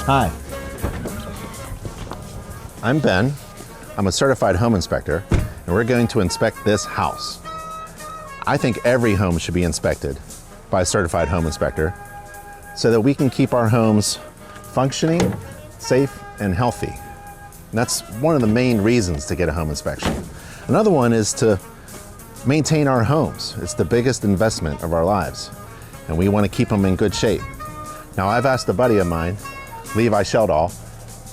Hi, I'm Ben. I'm a certified home inspector, and we're going to inspect this house. I think every home should be inspected by a certified home inspector so that we can keep our homes functioning, safe, and healthy. And that's one of the main reasons to get a home inspection. Another one is to maintain our homes. It's the biggest investment of our lives, and we want to keep them in good shape. Now, I've asked a buddy of mine, Levi Sheldahl,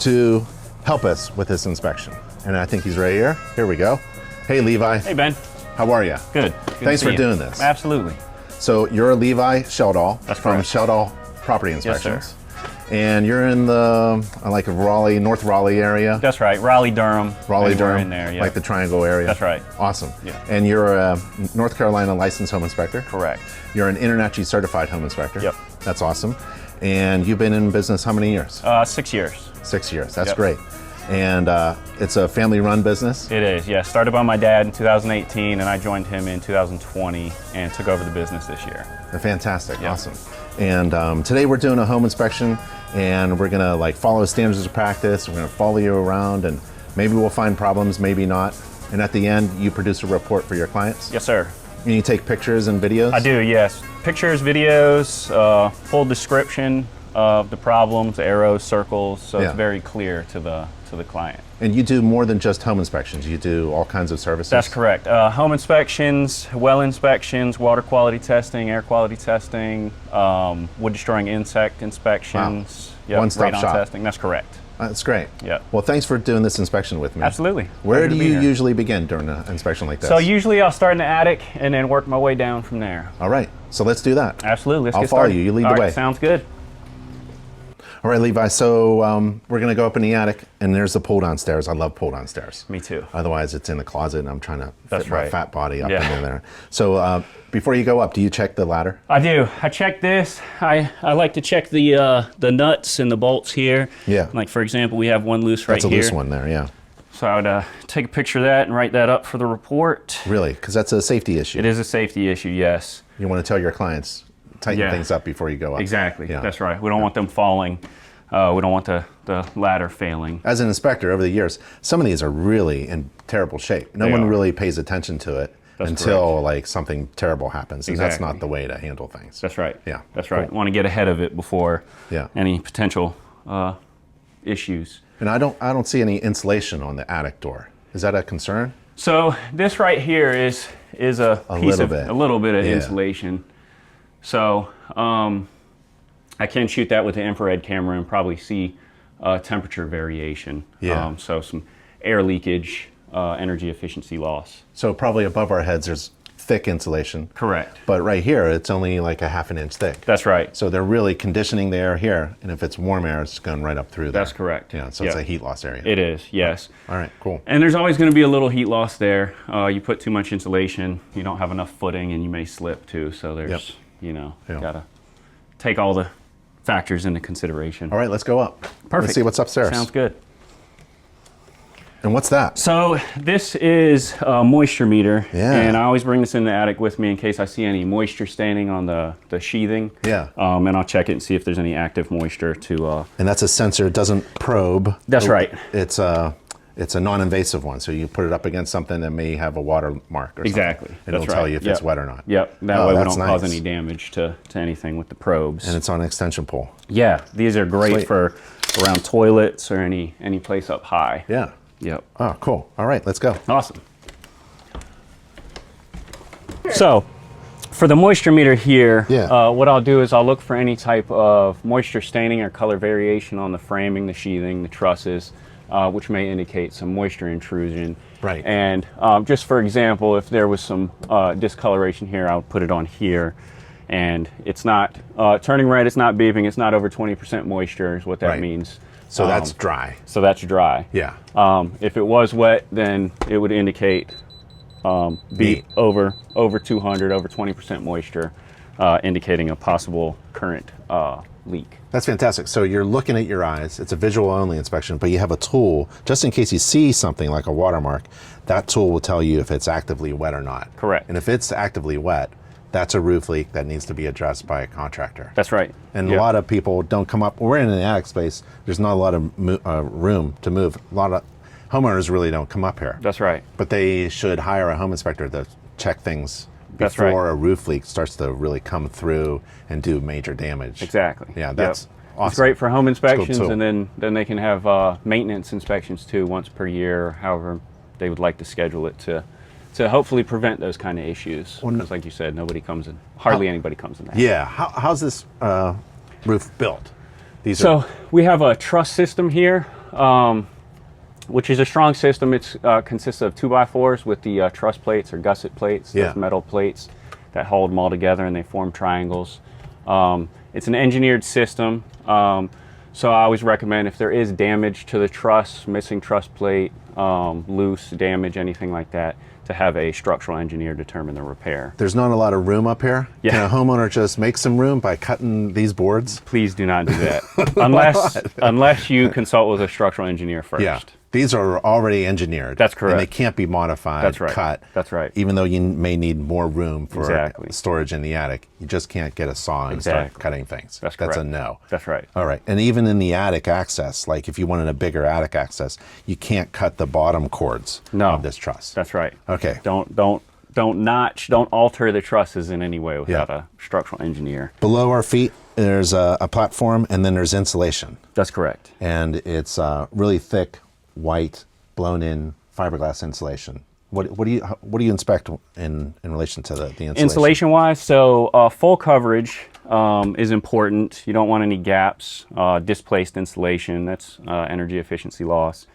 to help us with this inspection. And I think he's right here. Here we go. Hey, Levi. Hey, Ben. How are you? Good. Thanks for doing this. Absolutely. So you're Levi Sheldahl. That's from correct. Sheldahl Property Inspections. Yes, sir. And you're in the like Raleigh, North Raleigh area. That's right. Raleigh, Durham. Raleigh, anywhere Durham, in there. Yeah. like the Triangle area. That's right. Awesome. Yeah. And you're a North Carolina licensed home inspector. Correct. You're an InterNACHI certified home inspector. Yep. That's awesome. And you've been in business how many years? 6 years. 6 years. That's Yep. great. And it's a family-run business. It is. Yeah. Started by my dad in 2018, and I joined him in 2020 and took over the business this year. Fantastic. Yep. Awesome. And today we're doing a home inspection, and we're gonna like follow standards of practice. We're gonna follow you around, and maybe we'll find problems, maybe not. And at the end, you produce a report for your clients. Yes, sir. And you take pictures and videos. I do. Yes. Pictures, videos, full description of the problems, arrows, circles, so Yeah. it's very clear to the client. And you do more than just home inspections. You do all kinds of services. That's correct. Home inspections, well inspections, water quality testing, air quality testing, wood destroying insect inspections. Wow. One-stop radon shop. testing. That's correct. That's great. Yeah. Well, thanks for doing this inspection with me. Absolutely. Where Pleasure do to be you here. usually begin during an inspection like this? So usually I'll start in the attic and then work my way down from there. All right. So let's do that. Absolutely. Let's I'll get follow started. you. You lead All the right, way. Sounds good. All right, Levi. So we're going to go up in the attic, and there's the pool downstairs. I love pool downstairs. Me too. Otherwise, it's in the closet, and I'm trying to That's fit my right. fat body up Yeah. into there. So before you go up, do you check the ladder? I do. I check this. I like to check the nuts and the bolts here. Yeah. Like for example, we have one loose right That's a here. loose one there, yeah. So I would take a picture of that and write that up for the report. Really? Because that's a safety issue. It is a safety issue, yes. You want to tell your clients, tighten Yeah. things up before you go up. Exactly. Yeah. That's right. We don't want them falling. We don't want the ladder failing. As an inspector over the years, some of these are really in terrible shape. No They one are. really pays attention to it That's until like something terrible happens, and that's Exactly. not the way to handle things. That's right. Yeah. That's right. Cool. Want to get ahead of it before Yeah. any potential issues. And I don't see any insulation on the attic door. Is that a concern? So this right here is a piece little of bit. a little bit of Yeah. insulation. So I can shoot that with the infrared camera and probably see temperature variation. Yeah. So some air leakage, energy efficiency loss. So probably above our heads there's thick insulation. Correct. But right here it's only like a half an inch thick. That's right. So they're really conditioning the air here, and if it's warm air, it's going right up through there. That's correct. Yeah, so it's Yeah. a heat loss area. It is, yes. All right, cool. And there's always going to be a little heat loss there. You put too much insulation, you don't have enough footing, and you may slip too. So there's, Yeah. gotta take all the factors into consideration. All right, let's go up. Perfect. Let's see what's upstairs. Sounds good. And what's that? So this is a moisture meter, Yeah. and I always bring this in the attic with me in case I see any moisture staining on the sheathing. Yeah. And I'll check it and see if there's any active moisture to. And that's a sensor. It doesn't probe. That's right. It's a non-invasive one, so you put it up against something that may have a watermark or Exactly. something. And That's it'll tell right. you if Yep. it's wet or not. Yep. That Oh, way we that's don't cause nice. any damage to anything with the probes. And it's on an extension pole. Yeah, these are great Sweet. for around toilets or any place up high. Yeah. Yep. Oh, cool. All right, let's go. Awesome. So, for the moisture meter here, Yeah. what I'll do is I'll look for any type of moisture staining or color variation on the framing, the sheathing, the trusses, which may indicate some moisture intrusion. Right. And just for example, if there was some discoloration here, I would put it on here. And it's not turning red, it's not beeping, it's not over 20% moisture is what that Right. means. So that's dry. So that's dry. Yeah. If it was wet, then it would indicate Neat. over 200, over 20% moisture, indicating a possible current leak. That's fantastic. So you're looking at your eyes. It's a visual only inspection, but you have a tool just in case you see something like a watermark. That tool will tell you if it's actively wet or not. Correct. And if it's actively wet, that's a roof leak that needs to be addressed by a contractor. That's right. And Yep. a lot of people don't come up. We're in an attic space. There's not a lot of room to move. A lot of homeowners really don't come up here. That's right. But they should hire a home inspector to check things That's before right. a roof leak starts to really come through and do major damage. Exactly. Yeah, that's awesome. It's great for home inspections, tool. and then they can have maintenance inspections too, once per year, or however they would like to schedule it to hopefully prevent those kind of issues. Because, like you said, nobody comes in. Hardly anybody comes in. Yeah. How's this roof built? So we have a truss system here, which is a strong system. It consists of 2x4s with the truss plates or gusset plates, Yeah. those metal plates that hold them all together and they form triangles. It's an engineered system, so I always recommend if there is damage to the truss, missing truss plate, loose damage, anything like that, to have a structural engineer determine the repair. There's not a lot of room up here. Yeah. Can a homeowner just make some room by cutting these boards? Please do not do that, unless you consult with a structural engineer first. Yeah. These are already engineered. That's correct. And they can't be modified, That's right. cut. That's right. Even though you may need more room for Exactly. storage in the attic, you just can't get a saw and start Exactly. cutting things. That's a correct. no. That's right. All right. And even in the attic access, like if you wanted a bigger attic access, you can't cut the bottom cords No. of this truss. That's right. Okay. Don't alter the trusses in any way without a structural engineer. Below our feet, there's a platform, and then there's insulation. That's correct. And it's really thick, white, blown-in fiberglass insulation. What do you inspect in relation to the insulation? Insulation-wise, so full coverage is important. You don't want any gaps, displaced insulation. That's energy efficiency loss.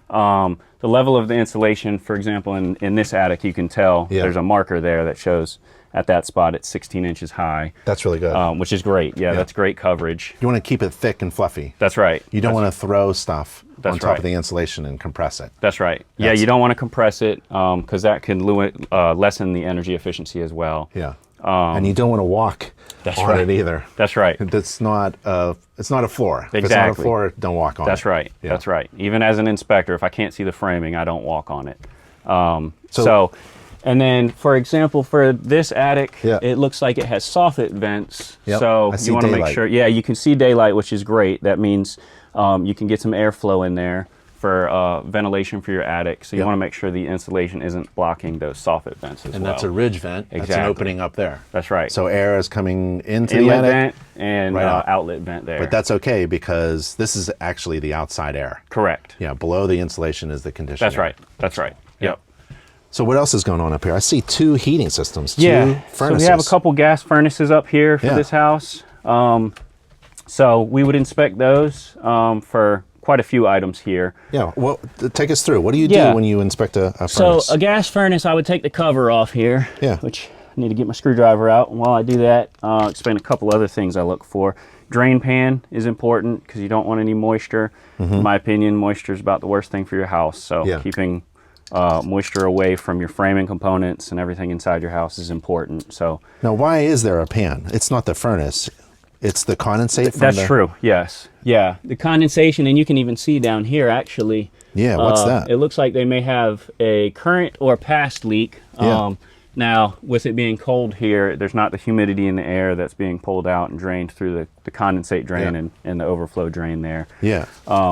The level of the insulation, for example, in this attic, you can tell there's a marker there that shows at that spot it's 16 inches high. That's really good. Which is great. Yeah, that's great coverage. You want to keep it thick and fluffy. That's right. You don't want to throw stuff on top right. of the insulation and compress it. That's right. Yeah, you don't want to compress it because that can lessen the energy efficiency as well. Yeah. And you don't want to walk on right. it either. That's right. It's not a floor. Exactly. If it's not a floor, don't walk on it. That's right. Yeah. That's right. Even as an inspector, if I can't see the framing, I don't walk on it. And then, for example, for this attic, it looks like it has soffit vents. Yep. So I see you want to make daylight. sure, you can see daylight, which is great. That means you can get some airflow in there for ventilation for your attic. So you want to make sure the insulation isn't blocking those soffit vents as well. And that's a ridge vent. That's an Exactly. opening up there. That's right. So air is coming into the Inlet attic. vent and Right out. outlet vent there. But that's okay because this is actually the outside air. correct. Yeah, below the insulation is the conditioner. That's right. That's right. Yep. So what else is going on up here? I see 2 heating systems, 2 Yeah, furnaces. so we have a couple gas furnaces up here for Yeah. this house. So we would inspect those for quite a few items here. Yeah, well, take us through. What do you do Yeah. when you inspect a So furnace? a gas furnace, I would take the cover off here, Yeah. which I need to get my screwdriver out. And while I do that, I'll explain a couple other things I look for. Drain pan is important because you don't want any moisture. In my opinion, moisture is about the worst thing for your house. So Yeah. keeping moisture away from your framing components and everything inside your house is important. So Now, why is there a pan? It's not the furnace. It's the condensate from that's true. Yes. Yeah. The condensation, and you can even see down here actually. Yeah, what's that? It looks like they may have a current or past leak. Yeah. Now, with it being cold here, there's not the humidity in the air that's being pulled out and drained through the condensate drain Yeah. and the overflow drain there. Yeah.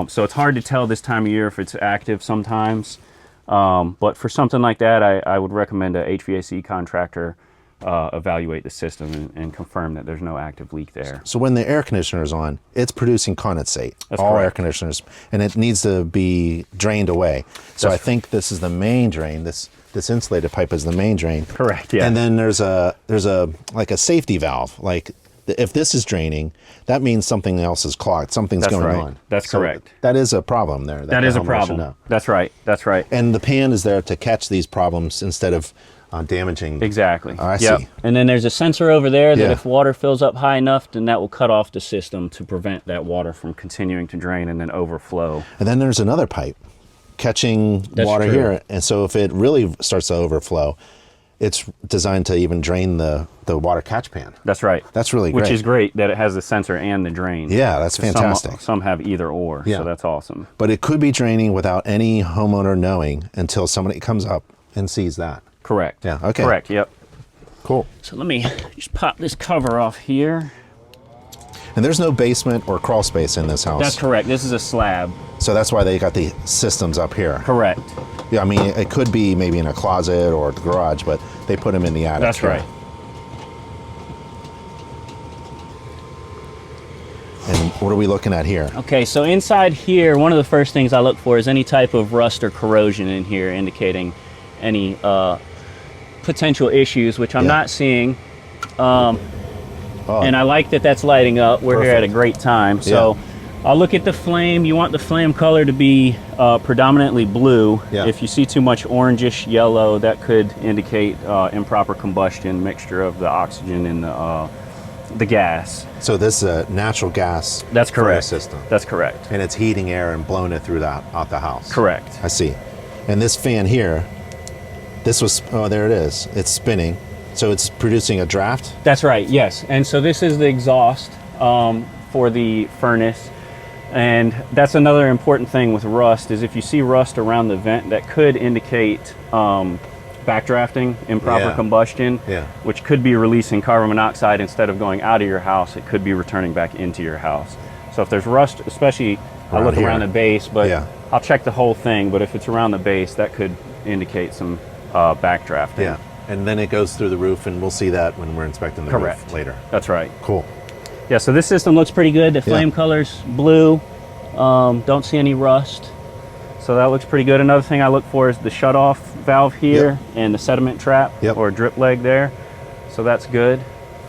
So it's hard to tell this time of year if it's active sometimes. But for something like that, I would recommend a HVAC contractor evaluate the system and confirm that there's no active leak there. So when the air conditioner is on, it's producing condensate. That's all air correct. conditioners, and it needs to be drained away. So I think this is the main drain. This insulated pipe is the main drain. Correct, yeah. And then there's a like a safety valve. Like if this is draining, that means something else is clogged. Something's That's going right. on. That's So correct. That is a problem there. That the is a homeowner should problem. know. That's right. That's right. And the pan is there to catch these problems instead of damaging. Exactly. I Yep. see. And then there's a sensor over there that Yeah. if water fills up high enough, then that will cut off the system to prevent that water from continuing to drain and then overflow. And then there's another pipe catching That's water true. here. And so if it really starts to overflow, it's designed to even drain the water catch pan. That's right. That's really Which great. is great that it has the sensor and the drain. Yeah, that's 'Cause fantastic. Some have either or, Yeah. so that's awesome. But it could be draining without any homeowner knowing until somebody comes up and sees that. Correct. Yeah, okay. Correct, yep. Cool. So let me just pop this cover off here. And there's no basement or crawl space in this house. That's correct. This is a slab. So that's why they got the systems up here. Correct. Yeah, I mean, it could be maybe in a closet or the garage, but they put them in the attic. That's here. right. And what are we looking at here? Okay, so inside here, one of the first things I look for is any type of rust or corrosion in here, indicating any potential issues, which I'm not seeing. And I like that that's lighting up. We're here at a great time. So I'll look at the flame. You want the flame color to be predominantly blue. Yeah. If you see too much orangish yellow, that could indicate improper combustion, mixture of the oxygen and the gas. So this is a natural gas That's correct. furnace system. That's correct. And it's heating air and blowing it through out the house. Correct. I see. And this fan here, this was, oh, there it is. It's spinning. So it's producing a draft? That's right, yes. And so this is the exhaust for the furnace. And that's another important thing with rust is if you see rust around the vent, that could indicate backdrafting, improper combustion, which could be releasing carbon monoxide instead of going out of your house. It could be returning back into your house. So if there's rust, especially, I look around the base, but I'll check the whole thing. But if it's around the base, that could indicate some backdrafting. Yeah. And then it goes through the roof, and we'll see that when we're inspecting the roof later. That's right. Cool. Yeah, so this system looks pretty good. The flame color's blue. Don't see any rust. So that looks pretty good. Another thing I look for is the shutoff valve here and the sediment trap or drip leg there. So that's good.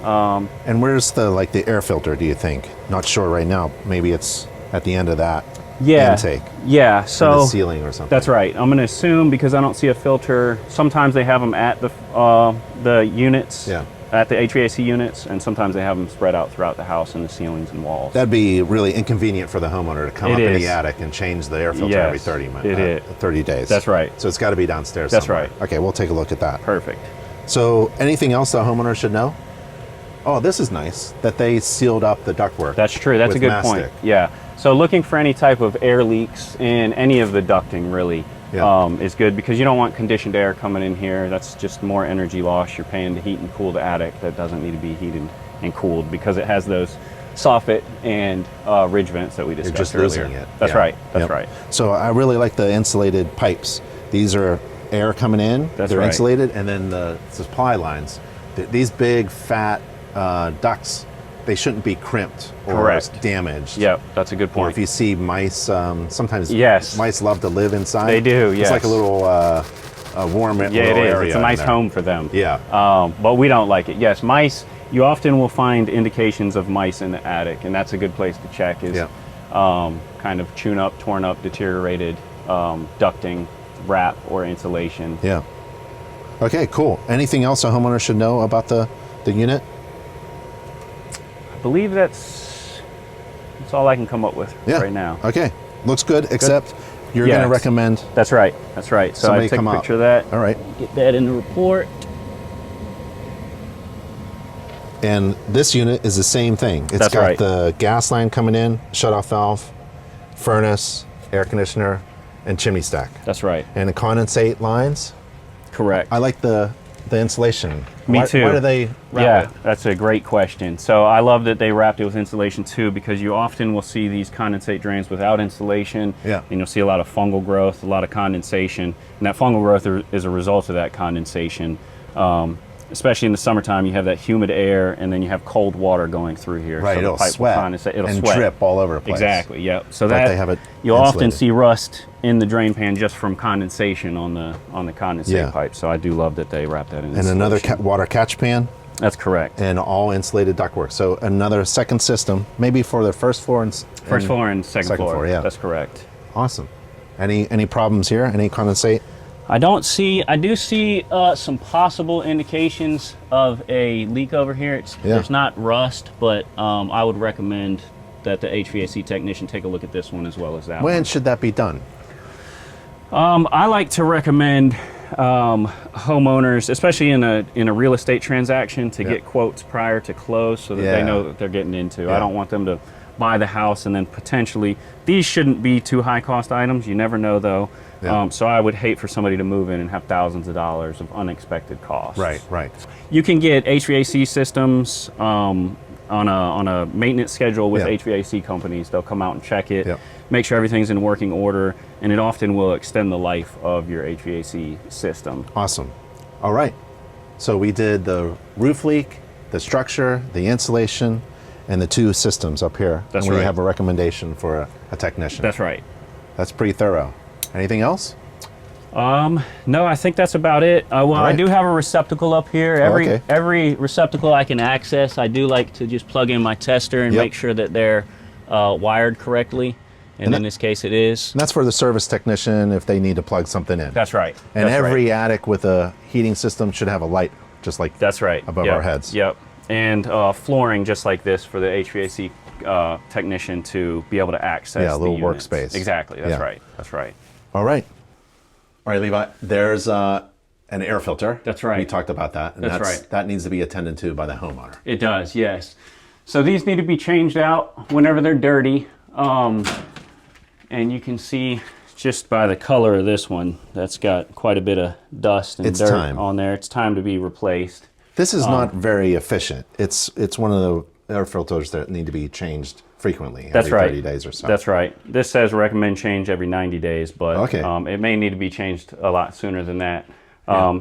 And where's the air filter, do you think? Not sure right now. Maybe it's at the end of that intake. Yeah, so the ceiling or something. That's right. I'm going to assume, because I don't see a filter, sometimes they have them at the units, at the HVAC units, and sometimes they have them spread out throughout the house in the ceilings and walls. That'd be really inconvenient for the homeowner to come up in the attic and change the air filter every 30 days. That's right. So it's got to be downstairs That's somewhere. right. Okay, we'll take a look at that. Perfect. So anything else the homeowner should know? Oh, this is nice, that they sealed up the ductwork. That's true. That's a good point. Yeah. So looking for any type of air leaks in any of the ducting really is good, because you don't want conditioned air coming in here. That's just more energy loss. You're paying to heat and cool the attic that doesn't need to be heated and cooled, because it has those soffit and ridge vents that we discussed earlier. Losing it. That's right. That's right. So I really like the insulated pipes. These are air coming in. They're insulated, and then the supply lines. These big fat ducts, they shouldn't be crimped or damaged. Yep, that's a good point. Or if you see mice, sometimes mice love to live inside. They do, It's like a little warm little it is. area. It's a nice home for them. Yeah. But we don't like it. Yes, mice, you often will find indications of mice in the attic, and that's a good place to check is kind of tune up, torn up, deteriorated ducting, wrap, or insulation. Yeah. Okay, cool. Anything else a homeowner should know about the unit? I believe that's all I can come up with right now. Okay, looks good, except you're going to recommend. That's right. That's right. So I took a picture of that. All right. Get that in the report. And this unit is the same thing. It's got the gas line coming in, shutoff valve, furnace, air conditioner, and chimney stack. That's right. And the condensate lines. Correct. I like the insulation. Me too. Why do they wrap it? That's a great question. So I love that they wrapped it with insulation too, because you often will see these condensate drains without insulation. Yeah. And you'll see a lot of fungal growth, a lot of condensation. And that fungal growth is a result of that condensation. Especially in the summertime, you have that humid air, and then you have cold water going through here. Right, so it'll sweat it'll sweat. Drip all over the place. Exactly, yep. So but they have it you'll insulated. often see rust in the drain pan just from condensation on the condensate pipe. So I do love that they wrap that in. And another water catch pan. That's correct. And all insulated ductwork. So another second system, maybe for the first floor and second floor. Yeah, that's correct. Awesome. Any problems here? Any condensate? I do see some possible indications of a leak over here. There's not rust, but I would recommend that the HVAC technician take a look at this one as well as that one. When should that be done? I like to recommend homeowners, especially in a real estate transaction, to get quotes prior to close so that they know what they're getting into. I don't want them to buy the house and then potentially, these shouldn't be too high cost items. You never know though. Yeah. So I would hate for somebody to move in and have thousands of dollars of unexpected costs. Right, right. You can get HVAC systems on a maintenance schedule with Yeah. HVAC companies. They'll come out and check it, Yep. make sure everything's in working order, and it often will extend the life of your HVAC system. Awesome. All right. So we did the roof leak, the structure, the insulation, and the 2 systems up here. That's and we right. have a recommendation for a technician. That's right. That's pretty thorough. Anything else? No, I think that's about it. Well, right. I do have a receptacle up here. okay. Every receptacle I can access, I do like to just plug in my tester and Yep. make sure that they're wired correctly. And in this case, it is. And that's for the service technician if they need to plug something in. That's right. And That's every right. attic with a heating system should have a light just like That's right. above Yep. our heads. Yep. And flooring just like this for the HVAC technician to be able to access. Yeah, a little the units. workspace. Exactly. That's Yeah. right. That's right. All right. All right, Levi. There's an air filter. That's right. We talked about that. And That's right. That needs to be attended to by the homeowner. It does, yes. So these need to be changed out whenever they're dirty. And you can see just by the color of this one, that's got quite a bit of dust and It's dirt time. on there. It's time to be replaced. This is not very efficient. It's one of the air filters that need to be changed frequently, That's every right. 30 days or so. That's right. This says recommend change every 90 days, but Okay. it may need to be changed a lot sooner than that.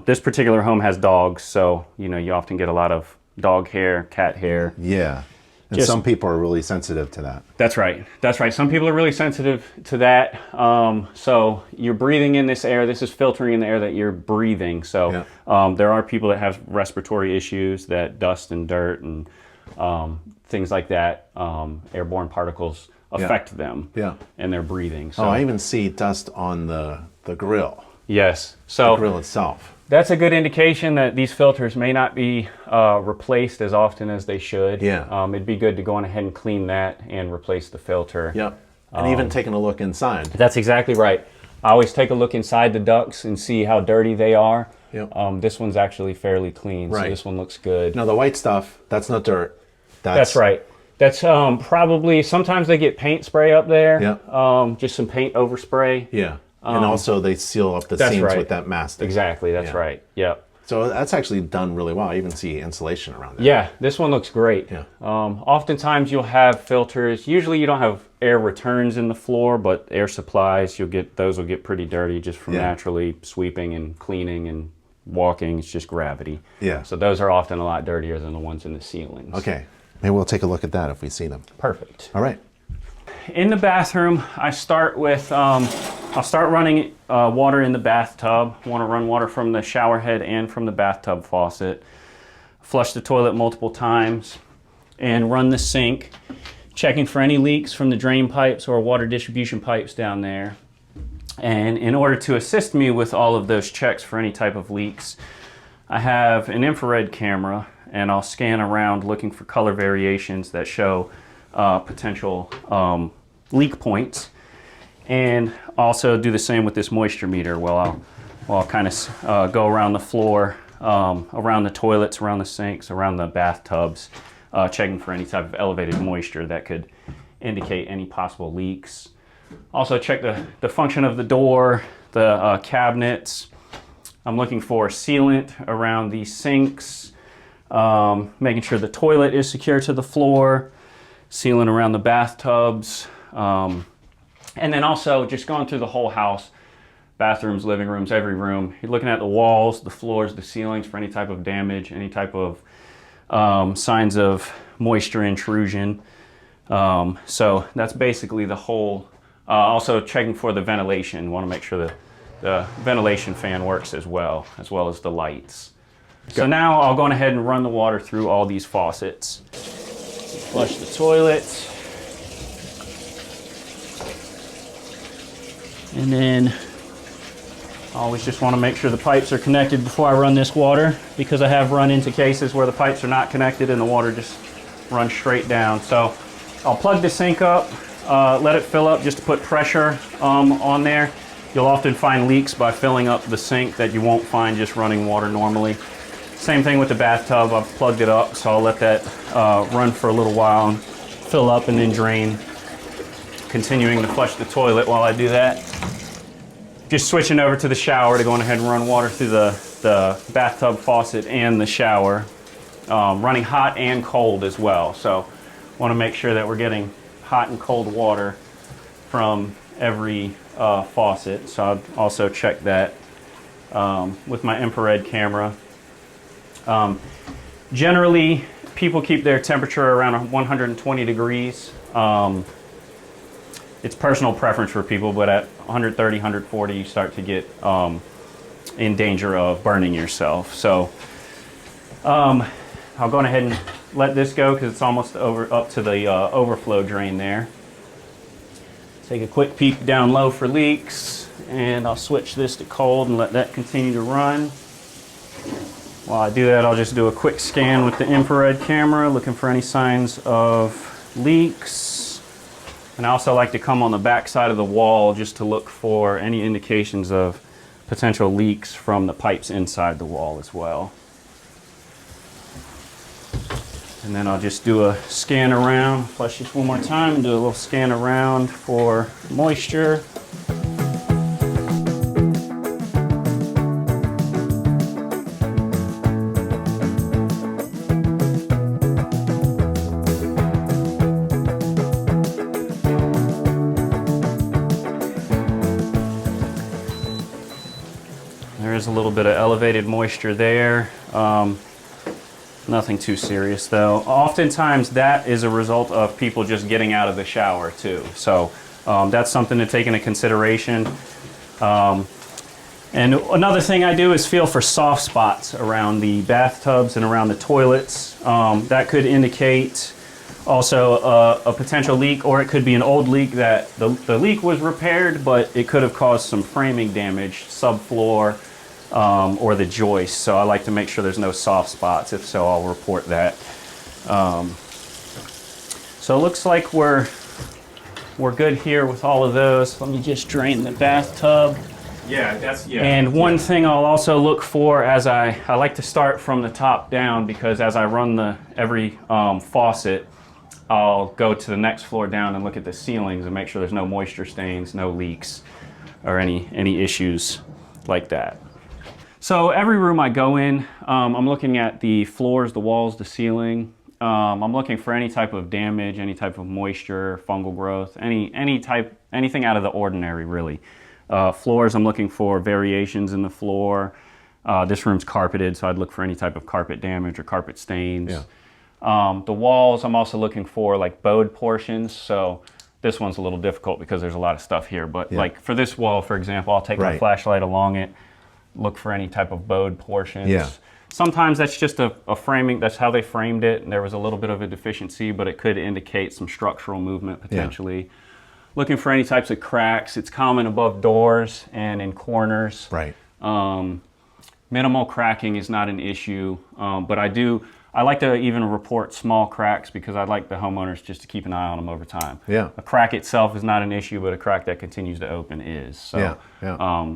This particular home has dogs, so you often get a lot of dog hair, cat hair. Yeah. And Just- some people are really sensitive to that. That's right. That's right. Some people are really sensitive to that. So you're breathing in this air. This is filtering in the air that you're breathing. So there are people that have respiratory issues, that dust and dirt and things like that, airborne particles affect them and their breathing. So I even see dust on the grill, yes. the So grill itself. that's a good indication that these filters may not be replaced as often as they should. Yeah. It'd be good to go on ahead and clean that and replace the filter. Yep. And even taking a look inside. That's exactly right. I always take a look inside the ducts and see how dirty they are. Yep. This one's actually fairly clean, so Right. this one looks good. Now the white stuff, that's not dirt. That's right. That's probably, sometimes they get paint spray up there. Yep. Just some paint overspray. Yeah. And also they seal up the that's seams right. with that mastic. Exactly, that's Yeah. right. Yep. So that's actually done really well. I even see insulation around there. Yeah, this one looks great. Yeah. Oftentimes you'll have filters. Usually you don't have air returns in the floor, but air supplies, those will get pretty dirty just from naturally sweeping and cleaning and walking. It's just gravity. Yeah. So those are often a lot dirtier than the ones in the ceilings. Okay. Maybe we'll take a look at that if we see them. Perfect. All right. In the bathroom, I start with, I'll start running water in the bathtub. I want to run water from the shower head and from the bathtub faucet. Flush the toilet multiple times and run the sink, checking for any leaks from the drain pipes or water distribution pipes down there. And in order to assist me with all of those checks for any type of leaks, I have an infrared camera and I'll scan around looking for color variations that show potential leak points, and also do the same with this moisture meter. Well, I'll kind of go around the floor, around the toilets, around the sinks, around the bathtubs, checking for any type of elevated moisture that could indicate any possible leaks. Also check the function of the door, the cabinets. I'm looking for sealant around the sinks, making sure the toilet is secure to the floor, sealing around the bathtubs, and then also just going through the whole house, bathrooms, living rooms, every room. You're looking at the walls, the floors, the ceilings for any type of damage, any type of signs of moisture intrusion. So that's basically the whole. Also checking for the ventilation. Want to make sure the ventilation fan works as well as the lights. So now I'll go on ahead and run the water through all these faucets. Flush the toilet. And then I always just want to make sure the pipes are connected before I run this water, because I have run into cases where the pipes are not connected and the water just runs straight down. So I'll plug the sink up, let it fill up just to put pressure on there. You'll often find leaks by filling up the sink that you won't find just running water normally. Same thing with the bathtub. I've plugged it up, so I'll let that run for a little while and fill up and then drain. Continuing to flush the toilet while I do that. Just switching over to the shower to go ahead and run water through the bathtub faucet and the shower. Running hot and cold as well. So want to make sure that we're getting hot and cold water from every faucet. So I'll also check that with my infrared camera. Generally, people keep their temperature around 120 degrees. It's personal preference for people, but at 130, 140, you start to get in danger of burning yourself. So I'll go ahead and let this go because it's almost up to the overflow drain there. Take a quick peek down low for leaks, and I'll switch this to cold and let that continue to run. While I do that, I'll just do a quick scan with the infrared camera, looking for any signs of leaks. And I also like to come on the back side of the wall just to look for any indications of potential leaks from the pipes inside the wall as well. And then I'll just do a scan around, flush this one more time, and do a little scan around for moisture. There's a little bit of elevated moisture there. Nothing too serious though. Oftentimes that is a result of people just getting out of the shower too. So that's something to take into consideration. And another thing I do is feel for soft spots around the bathtubs and around the toilets. That could indicate also a potential leak, or it could be an old leak that the leak was repaired, but it could have caused some framing damage, subfloor, or the joist. So I like to make sure there's no soft spots. If so, I'll report that. So it looks like we're good here with all of those. Let me just drain the bathtub. Yeah. And one thing I'll also look for, as I like to start from the top down, because as I run every faucet, I'll go to the next floor down and look at the ceilings and make sure there's no moisture stains, no leaks, or any issues like that. So every room I go in, I'm looking at the floors, the walls, the ceiling. I'm looking for any type of damage, any type of moisture, fungal growth, anything out of the ordinary, really. Floors, I'm looking for variations in the floor. This room's carpeted, so I'd look for any type of carpet damage or carpet stains. Yeah. The walls, I'm also looking for like bowed portions. So this one's a little difficult because there's a lot of stuff here. But yeah, like for this wall, for example, I'll take my flashlight along it, look for any type of bowed portions. Yeah. Sometimes that's just a framing, that's how they framed it, and there was a little bit of a deficiency, but it could indicate some structural movement potentially. Yeah. Looking for any types of cracks. It's common above doors and in corners. Right. Minimal cracking is not an issue, but I like to even report small cracks because I'd like the homeowners just to keep an eye on them over time. Yeah. A crack itself is not an issue, but a crack that continues to open is. So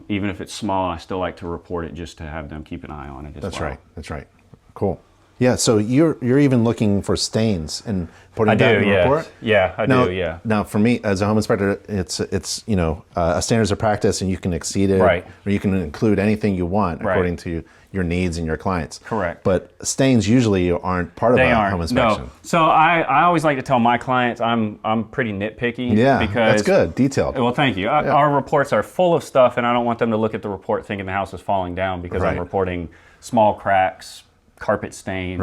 even if it's small, I still like to report it just to have them keep an eye on it as well. That's right. That's right. Cool. Yeah, so you're even looking for stains and putting that in the report? Yeah, I do, yeah. Now, for me, as a home inspector, it's a standards of practice, and you can exceed it, right, or you can include anything you want according to your needs and your clients. Correct. But stains usually aren't part of a home inspection. No. So I always like to tell my clients I'm pretty nitpicky. Yeah, because, that's good, detailed. Well, thank you. Our reports are full of stuff, and I don't want them to look at the report thinking the house is falling down because I'm reporting small cracks, carpet stains,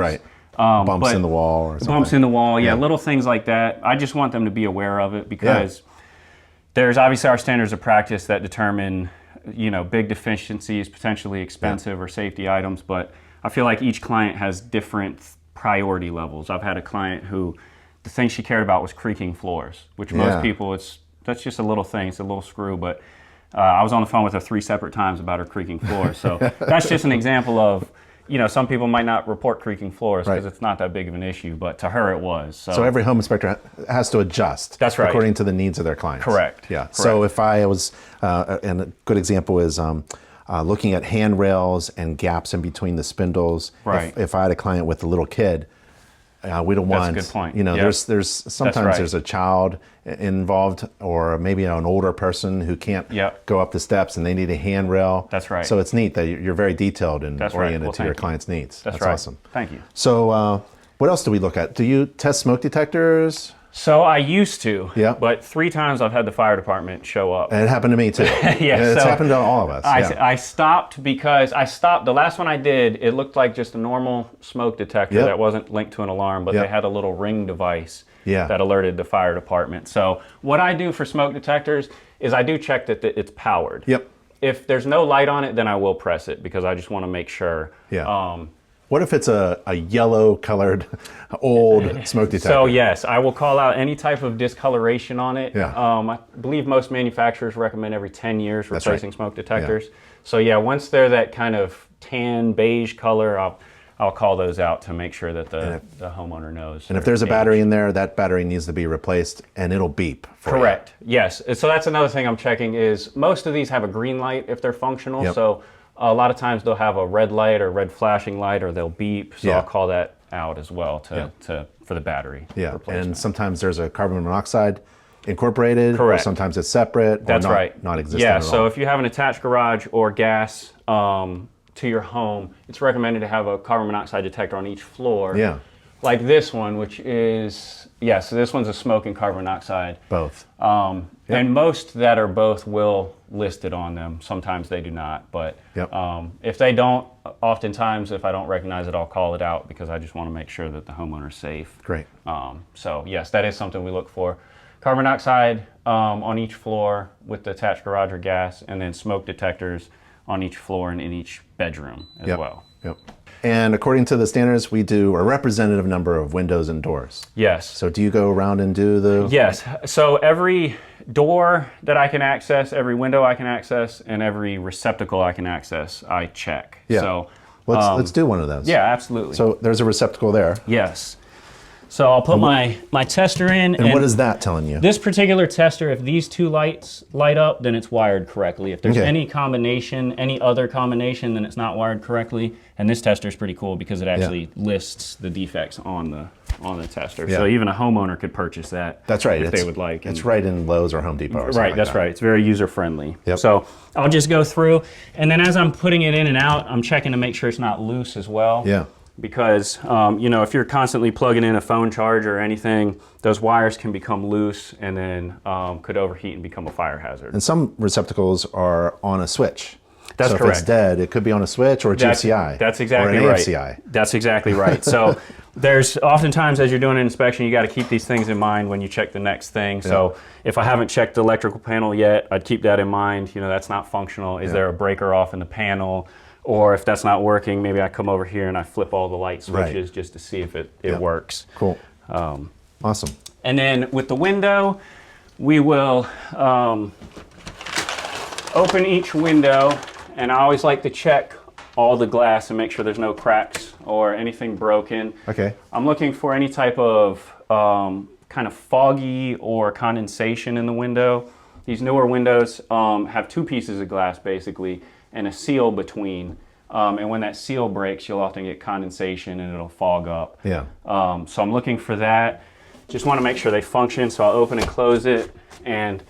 bumps in the wall or something. Bumps in the wall, little things like that. I just want them to be aware of it because there's obviously our standards of practice that determine, big deficiencies, potentially expensive or safety items, but I feel like each client has different priority levels. I've had a client who the thing she cared about was creaking floors, which most people, that's just a little thing, it's a little screw, but I was on the phone with her 3 separate times about her creaking floors. So that's just an example of, some people might not report creaking floors because it's not that big of an issue, but to her it was. So every home inspector has to adjust according to the needs of their clients. Correct. Yeah. Correct. So if I was, and a good example is looking at handrails and gaps in between the spindles. Right. If I had a client with a little kid, We don't want. That's a good point. You know, Yep. there's sometimes right. there's a child involved, or maybe an older person who can't Yep. go up the steps and they need a handrail. That's right. So it's neat that you're very detailed and That's right. oriented Well, to your thank you. client's needs. That's That's right. awesome. Thank you. So what else do we look at? Do you test smoke detectors? So I used to, Yeah. but 3 times I've had the fire department show up. And it happened to me too. It's so happened to all of us. I stopped because the last one I did, it looked like just a normal smoke detector Yep. that wasn't linked to an alarm, but Yep. they had a little ring device Yeah. that alerted the fire department. So what I do for smoke detectors is I do check that it's powered. Yep. If there's no light on it, then I will press it because I just want to make sure. Yeah. What if it's a yellow colored old smoke detector? So yes, I will call out any type of discoloration on it. Yeah. I believe most manufacturers recommend every 10 years That's replacing right. smoke detectors. So yeah, once they're that kind of tan beige color, I'll call those out to make sure that the homeowner knows. And if there's a battery in there, that battery needs to be replaced and it'll beep for you. Correct. Yes. So that's another thing I'm checking is most of these have a green light if they're functional. Yep. So a lot of times they'll have a red light or red flashing light or they'll beep. So Yeah. I'll call that out as well for the battery Yeah. replacement. And sometimes there's a carbon monoxide incorporated. Correct. Or sometimes it's separate. That's or not, right. Not existent Yeah. at all. So if you have an attached garage or gas to your home, it's recommended to have a carbon monoxide detector on each floor. Yeah. Like this one, which is so this one's a smoke and carbon monoxide. Both. And most that are both will list it on them. Sometimes they do not, but Yep. if they don't, oftentimes if I don't recognize it, I'll call it out because I just want to make sure that the homeowner's safe. Great. So yes, that is something we look for. Carbon monoxide on each floor with the attached garage or gas, and then smoke detectors on each floor and in each bedroom as Yep. well. Yep. And according to the standards, we do a representative number of windows and doors. Yes. So do you go around and do the... Yes. So every door that I can access, every window I can access, and every receptacle I can access, I check. Yeah. So Let's do one of those. yeah, absolutely. So there's a receptacle there. yes. So I'll put my tester in. And what is that telling you? This particular tester, if these 2 lights light up, then it's wired correctly. If there's Okay. any other combination, then it's not wired correctly. And this tester is pretty cool because it actually lists the defects on the tester. Yeah. So even a homeowner could purchase that. That's right. If they would like. It's right in Lowe's or Home Depot or something Right, like that's that. right. It's very user friendly. Yep. So I'll just go through, and then as I'm putting it in and out, I'm checking to make sure it's not loose as well. Yeah. Because if you're constantly plugging in a phone charger or anything, those wires can become loose and then could overheat and become a fire hazard. And some receptacles are on a switch. That's so correct. if it's dead, it could be on a switch or a GFCI. That's exactly or an right. AFCI. That's exactly right. So there's oftentimes as you're doing an inspection, you got to keep these things in mind when you check the next thing. So if I haven't checked the electrical panel yet, I'd keep that in mind. That's not functional. Is there a breaker off in the panel? Or if that's not working, maybe I come over here and I flip all the light switches just to see if it works. Cool. Awesome. And then with the window, we will open each window, and I always like to check all the glass and make sure there's no cracks or anything broken. Okay. I'm looking for any type of kind of foggy or condensation in the window. These newer windows have 2 pieces of glass basically and a seal between. And when that seal breaks, you'll often get condensation and it'll fog up. Yeah. So I'm looking for that. Just want to make sure they function, so I'll open and close it. And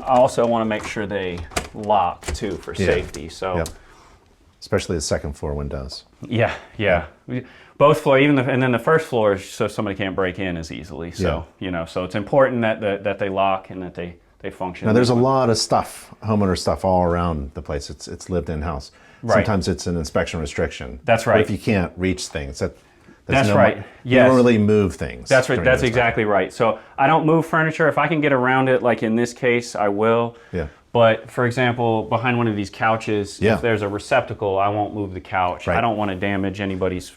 I also want to make sure they lock too for safety. So, Yep. Especially the second floor windows. yeah. Both floor, and then the first floor is so somebody can't break in as easily. So so it's important that they lock and that they function. Now there's a lot of stuff, homeowner stuff all around the place. It's lived in house. Right. Sometimes it's an inspection restriction. That's right. But if you can't reach things, That's right. You Yes. don't really move things. That's right. during That's those exactly right. So I don't move furniture. If I can get around it, like in this case, I will. Yeah. But for example, behind one of these couches, Yeah. if there's a receptacle, I won't move the couch. Right. I don't want to damage anybody's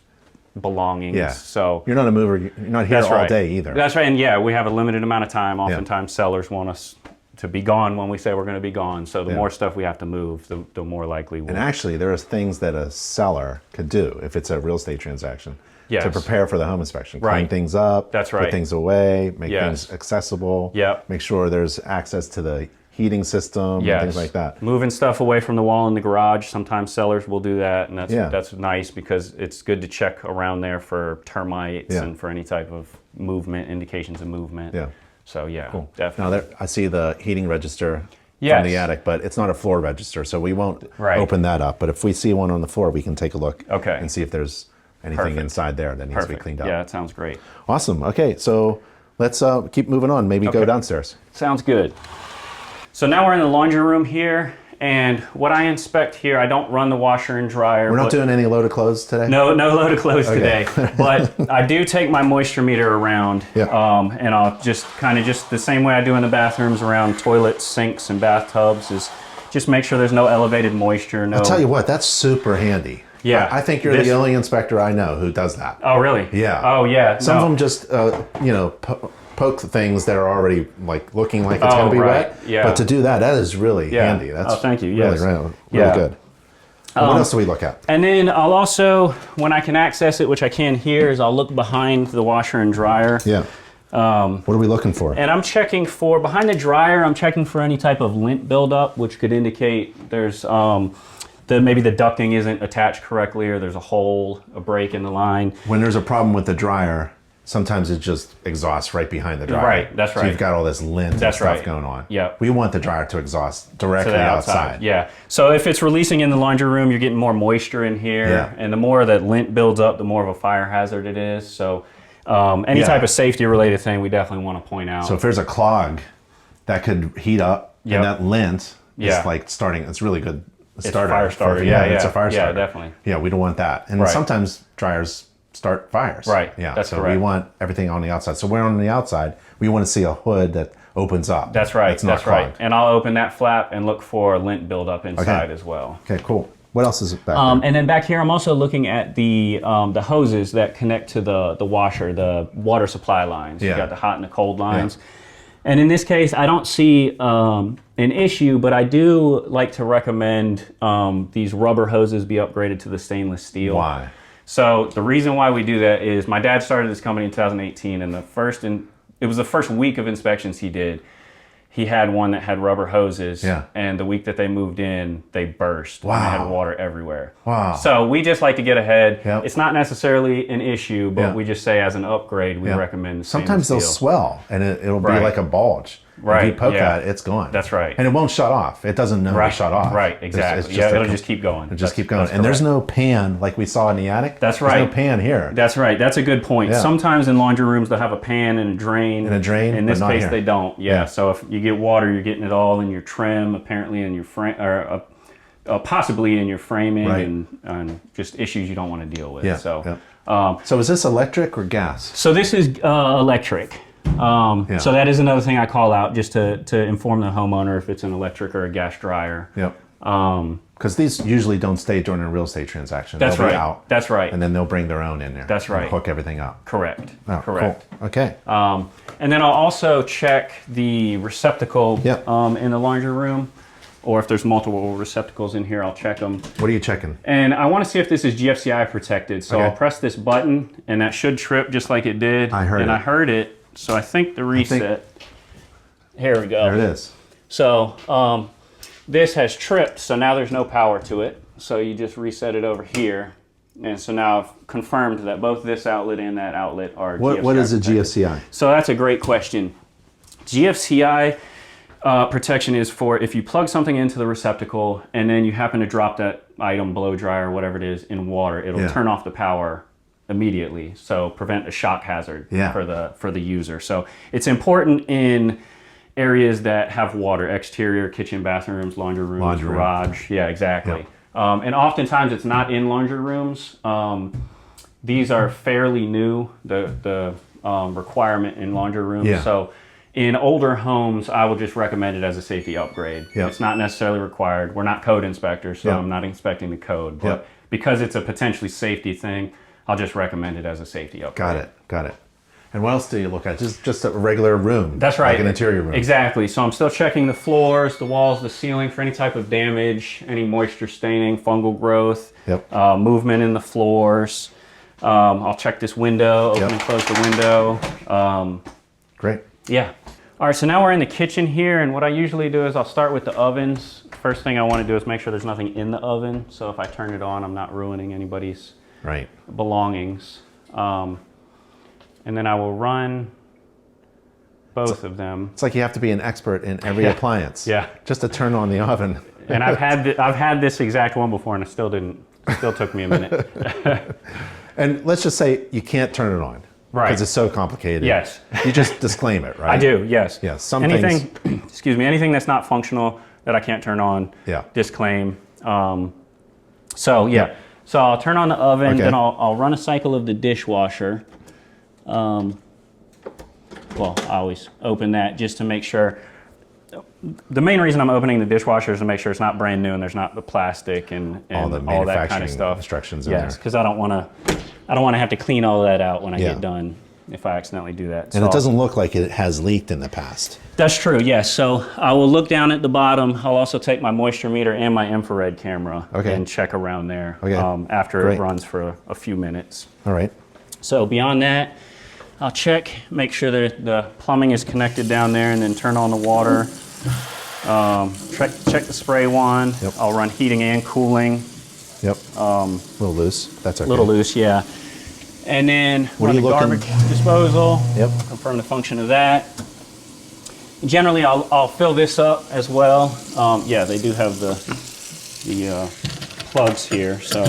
belongings. Yeah. So You're not a mover. You're not here that's all right. day either. That's right. And yeah, we have a limited amount of time. Oftentimes sellers want us to be gone when we say we're going to be gone. So the more stuff we have to move, the more likely we'll. And actually, there are things that a seller could do if it's a real estate transaction Yes. to prepare for the home inspection. Clean Right. things up. That's Put right. things away. Make Yes. things accessible. Yep. Make sure there's access to the heating system and things like that. Moving stuff away from the wall in the garage. Sometimes sellers will do that, and that's nice because it's good to check around there for termites and for any type of movement, indications of movement. Yeah. So Cool. definitely. Now I see the heating register from the attic, but it's not a floor register, so we won't open that up. But if we see one on the floor, we can take a look and see if there's anything inside there that needs to be cleaned up. Yeah, that sounds great. Awesome. Okay, so let's keep moving on. Maybe go downstairs. Sounds good. So now we're in the laundry room here, and what I inspect here, I don't run the washer and dryer. We're not doing any load of clothes today? No load of clothes today, but I do take my moisture meter around, and I'll just just the same way I do in the bathrooms around toilets, sinks, and bathtubs is just make sure there's no elevated moisture. I'll tell you what, that's super handy. Yeah. I think you're the only inspector I know who does that. Oh, really? Yeah. Oh, yeah. Some of them just, poke things that are already looking like it's going to be wet. Yeah. But to do that is really handy. That's thank you. Really, really good. What else do we look at? And then I'll also, when I can access it, which I can here, is I'll look behind the washer and dryer. Yeah. What are we looking for? And I'm checking for, behind the dryer, I'm checking for any type of lint buildup, which could indicate there's maybe the ducting isn't attached correctly, or there's a hole, a break in the line. When there's a problem with the dryer, sometimes it just exhausts right behind the dryer. Right, that's right. So you've got all this lint and stuff going on. Yeah. We want the dryer to exhaust directly outside. Yeah. So if it's releasing in the laundry room, you're getting more moisture in here. Yeah. And the more that lint builds up, the more of a fire hazard it is. So any type of safety related thing we definitely want to point out. So if there's a clog that could heat up, and that lint is starting, it's really good. It's a fire starter. It's a fire starter. Yeah, definitely. Yeah, we don't want that. And sometimes dryers start fires. Right. Yeah. That's so correct. we want everything on the outside. So we're on the outside. We want to see a hood that opens up. That's right. It's not That's clogged. right. And I'll open that flap and look for lint buildup inside as well. Okay, cool. What else is back there? And then back here, I'm also looking at the hoses that connect to the washer, the water supply lines. You've got the hot and the cold lines. Yeah. And in this case, I don't see an issue, but I do like to recommend these rubber hoses be upgraded to the stainless steel. Why? So the reason why we do that is my dad started this company in 2018, and it was the first week of inspections he did. He had one that had rubber hoses, and the week that they moved in, they burst. Wow. And they had water everywhere. Wow. So we just like to get ahead. Yep. It's not necessarily an issue, but we just say as an upgrade, we recommend Sometimes they'll swell, and it'll be like a bulge. Right. If you poke at it, it's gone. That's right. And it won't shut off. It doesn't know to shut off. Right, exactly. It'll just keep going. It'll just keep going. And there's no pan like we saw in the attic. That's right. There's no pan here. That's right. That's a good point. Yeah. Sometimes in laundry rooms they'll have a pan and a drain. In this case they don't. Yeah. So if you get water, you're getting it all in your trim, apparently in your frame, or possibly in your framing, and just issues you don't want to deal with. Yeah. So, so is this electric or gas? So this is electric. So that is another thing I call out just to inform the homeowner if it's an electric or a gas dryer. Yep. Because these usually don't stay during a real estate transaction. That's they'll right. Be out. That's right. And then they'll bring their own in there. That's right. And hook everything up. Correct. Oh, correct. Cool. Okay. And then I'll also check the receptacle in the laundry room, or if there's multiple receptacles in here, I'll check them. What are you checking? And I want to see if this is GFCI protected. So I'll press this button, and that should trip just like it did. I heard it. So I think the reset. Here we go. There it is. So this has tripped, so now there's no power to it. So you just reset it over here. And so now I've confirmed that both this outlet and that outlet are GFCI. What is a GFCI? So that's a great question. GFCI protection is for if you plug something into the receptacle and then you happen to drop that item, blow dryer, whatever it is, in water, it'll turn off the power immediately. So prevent a shock hazard for the user. So it's important in areas that have water, exterior, kitchen, bathrooms, laundry rooms, garage. Yeah, exactly. Yep. And oftentimes it's not in laundry rooms. These are fairly new, the requirement in laundry rooms. Yeah. So in older homes, I would just recommend it as a safety upgrade. Yep. It's not necessarily required. We're not code inspectors, so I'm not inspecting the code. But because it's a potentially safety thing, I'll just recommend it as a safety upgrade. Got it. And what else do you look at? Just a regular room. That's right. Like an interior room. Exactly. So I'm still checking the floors, the walls, the ceiling for any type of damage, any moisture staining, fungal growth, movement in the floors. I'll check this window, open and close the window. Great. Yeah. All right, so now we're in the kitchen here, and what I usually do is I'll start with the ovens. First thing I want to do is make sure there's nothing in the oven, so if I turn it on, I'm not ruining anybody's belongings. And then I will run both of them. It's like you have to be an expert in every appliance. Yeah. Just to turn on the oven. And I've had this exact one before, and it still took me a minute. And let's just say you can't turn it on. Right. Because it's so complicated. Yes. You just disclaim it, right? I do, yes. Yes. Some anything, things. Excuse me, anything that's not functional that I can't turn on, disclaim. So I'll turn on the oven, then I'll run a cycle of the dishwasher. Well, I always open that just to make sure. The main reason I'm opening the dishwasher is to make sure it's not brand new and there's not the plastic and all that kind of stuff. Instructions in there. Yes, because I don't want to have to clean all that out when I get done if I accidentally do that. And it doesn't look like it has leaked in the past. That's true, yes. So I will look down at the bottom. I'll also take my moisture meter and my infrared camera and check around there after it runs for a few minutes. All right. So beyond that, I'll check, make sure that the plumbing is connected down there, and then turn on the water. Check the spray wand. Yep. I'll run heating and cooling. Yep. A little loose. That's okay. A little loose, yeah. And then run the garbage disposal. Yep. Confirm the function of that. Generally, I'll fill this up as well. Yeah, they do have the plugs here, so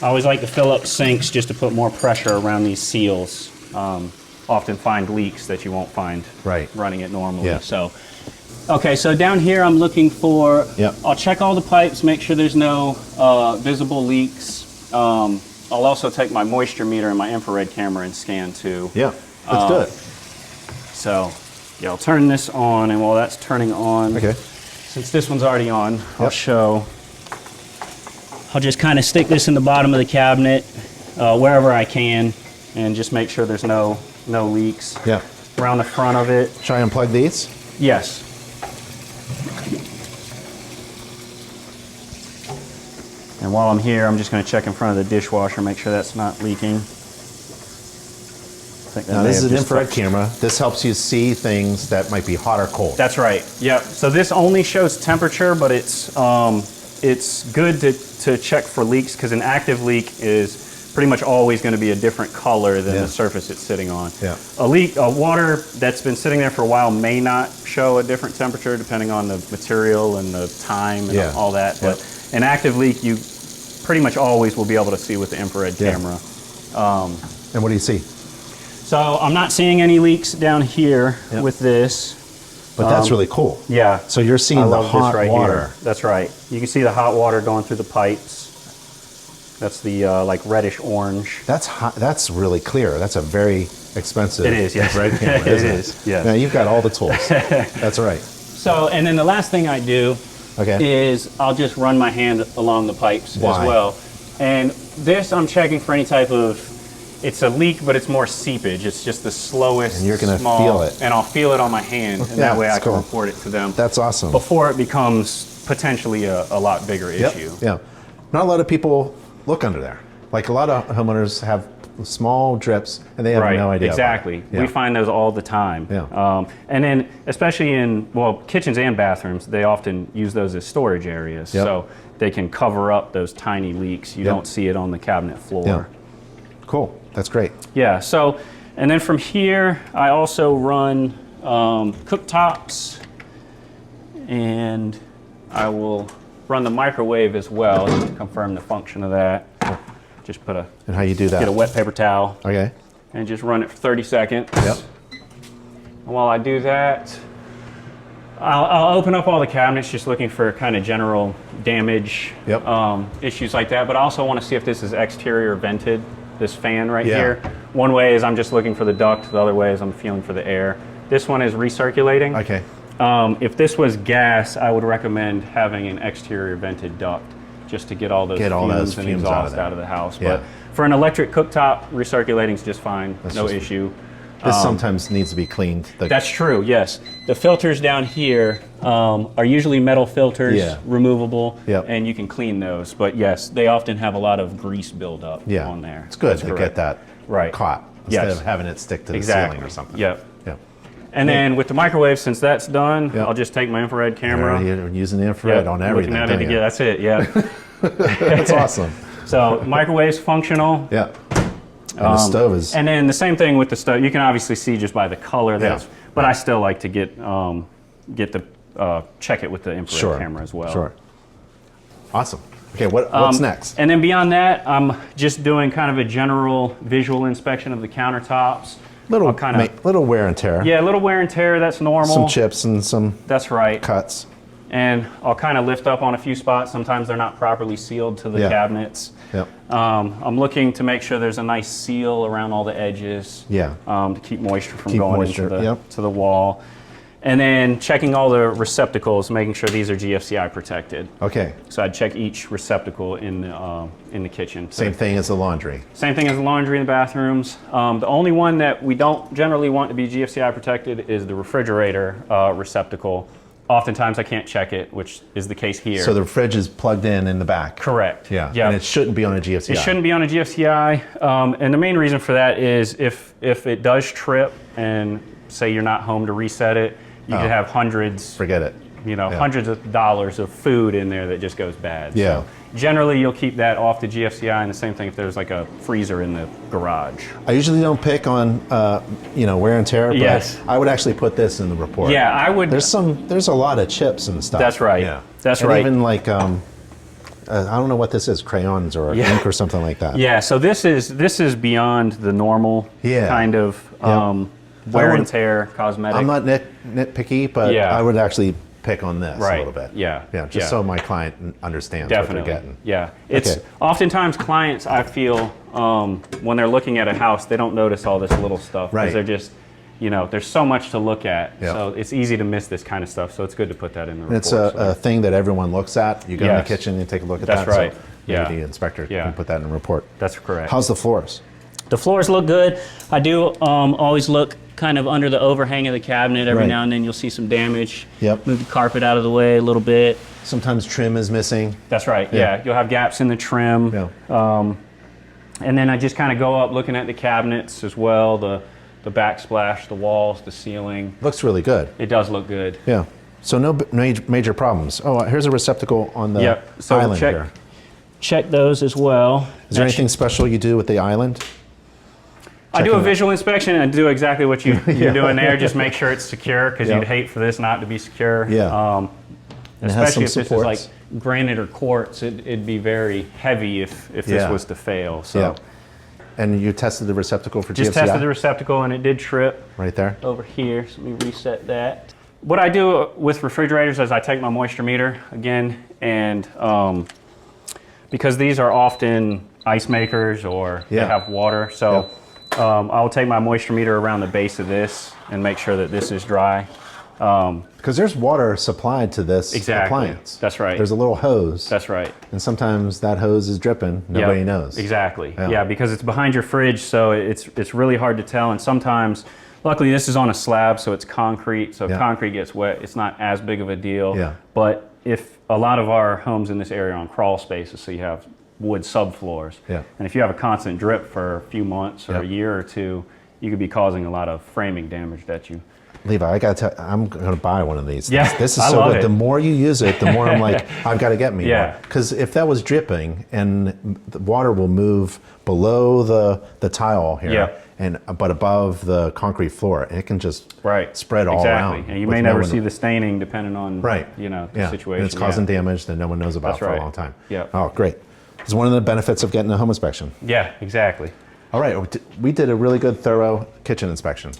I always like to fill up sinks just to put more pressure around these seals. Often find leaks that you won't find running it normally. Yeah. So, okay, so down here I'm looking for. I'll check all the pipes, make sure there's no visible leaks. I'll also take my moisture meter and my infrared camera and scan too. Yeah, let's do it. So, yeah, I'll turn this on, and while that's turning on, since this one's already on, I'll just kind of stick this in the bottom of the cabinet wherever I can, and just make sure there's no leaks. Yeah. Around the front of it. Should I unplug these? Yes. And while I'm here, I'm just going to check in front of the dishwasher, make sure that's not leaking. Now this is an infrared camera. This helps you see things that might be hot or cold. That's right. Yep. So this only shows temperature, but it's good to check for leaks, because an active leak is pretty much always going to be a different color than the surface it's sitting on. Yeah. A water that's been sitting there for a while may not show a different temperature depending on the material and the time and all that. But an active leak, you pretty much always will be able to see with the infrared camera. And what do you see? So I'm not seeing any leaks down here with this. But that's really cool. Yeah. So you're seeing the hot water. Here. That's right. You can see the hot water going through the pipes. That's the like reddish orange. That's hot. That's really clear. That's a very expensive infrared camera. It is. Yeah. Now you've got all the tools. That's right. So, and then the last thing I do is I'll just run my hand along the pipes as well. And this I'm checking for any type of, it's a leak, but it's more seepage. It's just the slowest, and you're going to feel it. And I'll feel it on my hand, and that way I can report it to them. That's awesome. Before it becomes potentially a lot bigger issue. Yeah. Not a lot of people look under there. Like a lot of homeowners have small drips and they have no idea. Exactly. We find those all the time. Yeah. And then especially in, kitchens and bathrooms, they often use those as storage areas. So they can cover up those tiny leaks. You don't see it on the cabinet floor. Yeah. Cool. That's great. Yeah. So, and then from here, I also run cooktops, and I will run the microwave as well to confirm the function of that. Just put and how you do that? Get a wet paper towel. Okay. And just run it for 30 seconds. Yep. And while I do that, I'll open up all the cabinets, just looking for kind of general damage, issues like that. But I also want to see if this is exterior vented, this fan right here. One way is I'm just looking for the duct. The other way is I'm feeling for the air. This one is recirculating. Okay. If this was gas, I would recommend having an exterior vented duct just to get all those fumes and exhaust out of the house. But for an electric cooktop, recirculating is just fine, no issue. This sometimes needs to be cleaned. That's true, yes. The filters down here are usually metal filters, removable, and you can clean those. But yes, they often have a lot of grease buildup on there. It's good to get that caught instead of having it stick to the ceiling or something. Yep. And then with the microwave, since that's done, Yep. I'll just take my infrared camera. You're using the infrared on everything. Looking at it again. That's it. Yeah. That's awesome. So microwave's functional. Yeah. And the stove is. And then the same thing with the stove. You can obviously see just by the color Yeah. but I still like to get the check it with the infrared camera as well. Sure. Awesome. Okay, what's next? And then beyond that, I'm just doing kind of a general visual inspection of the countertops. Little wear and tear. Yeah, a little wear and tear, that's normal. Some chips and some That's right. cuts. And I'll kind of lift up on a few spots. Sometimes they're not properly sealed to the cabinets. Yep. I'm looking to make sure there's a nice seal around all the edges. Yeah. To keep moisture from going into to the wall. And then checking all the receptacles, making sure these are GFCI protected. Okay. So I'd check each receptacle in the kitchen. Same thing as the laundry. Same thing as the laundry in the bathrooms. The only one that we don't generally want to be GFCI protected is the refrigerator receptacle. Oftentimes I can't check it, which is the case here. So the fridge is plugged in the back. Correct. Yeah. And it shouldn't be on a GFCI. It shouldn't be on a GFCI. And the main reason for that is if it does trip and say you're not home to reset it, you could have hundreds. Forget it. Hundreds of dollars of food in there that just goes bad. Yeah. So generally, you'll keep that off the GFCI, and the same thing if there's like a freezer in the garage. I usually don't pick on, wear and tear, but Yes. I would actually put this in the report. Yeah, I would. There's a lot of chips and stuff. That's right. Yeah. That's and right. even like, I don't know what this is, crayons or ink or something like that. Yeah. So this is beyond the normal kind of wear and tear cosmetic. I'm not nitpicky, but I would actually pick on this a little bit. Yeah. Just so my client understands Definitely. what they're getting. Yeah. It's oftentimes clients, I feel, when they're looking at a house, they don't notice all this little stuff. Right. Because they're just, there's so much to look at. Yeah. So it's easy to miss this kind of stuff. So it's good to put that in the report. It's a thing that everyone looks at. You go in the kitchen and take a look at that. That's right. So maybe the inspector can put that in the report. That's correct. How's the floors? The floors look good. I do always look kind of under the overhang of the cabinet. Every now and then you'll see some damage. Yep. Move the carpet out of the way a little bit. Sometimes trim is missing. That's right. Yeah. You'll have gaps in the trim. Yeah. And then I just kind of go up looking at the cabinets as well, the backsplash, the walls, the ceiling. Looks really good. It does look good. Yeah. So no major problems. Oh, here's a receptacle on the island here. Check those as well. Is there anything special you do with the island? I do a visual inspection and do exactly what you're doing there. Just make sure it's secure, because you'd hate for this not to be secure. Yeah. Especially if this is like granite or quartz, it'd be very heavy if this was to fail. So. Yeah. And you tested the receptacle for GFCI? Just tested the receptacle and it did trip. Right there? Over here. So let me reset that. What I do with refrigerators is I take my moisture meter again, and because these are often ice makers or they have water, so I'll take my moisture meter around the base of this and make sure that this is dry. Because there's water supplied to this appliance. That's right. There's a little hose. That's right. And sometimes that hose is dripping. Nobody knows. Exactly. Yeah, because it's behind your fridge, so it's really hard to tell. And sometimes, luckily, this is on a slab, so it's concrete. So if concrete gets wet, it's not as big of a deal. Yeah. But if a lot of our homes in this area are on crawl spaces, so you have wood subfloors. Yeah. And if you have a constant drip for a few months or a year or two, you could be causing a lot of framing damage that you. Levi, I got to tell, I'm going to buy one of these. Yeah, this is so good. The more you use it, the more I'm like, I've got to get me one. Because if that was dripping, and the water will move below the tile here, but above the concrete floor, it can just spread all around. And you may never see the staining depending on the situation. And it's causing damage that no one knows about for a long time. Yeah. Oh, great. It's one of the benefits of getting a home inspection. Yeah, exactly. All right, we did a really good, thorough kitchen inspection.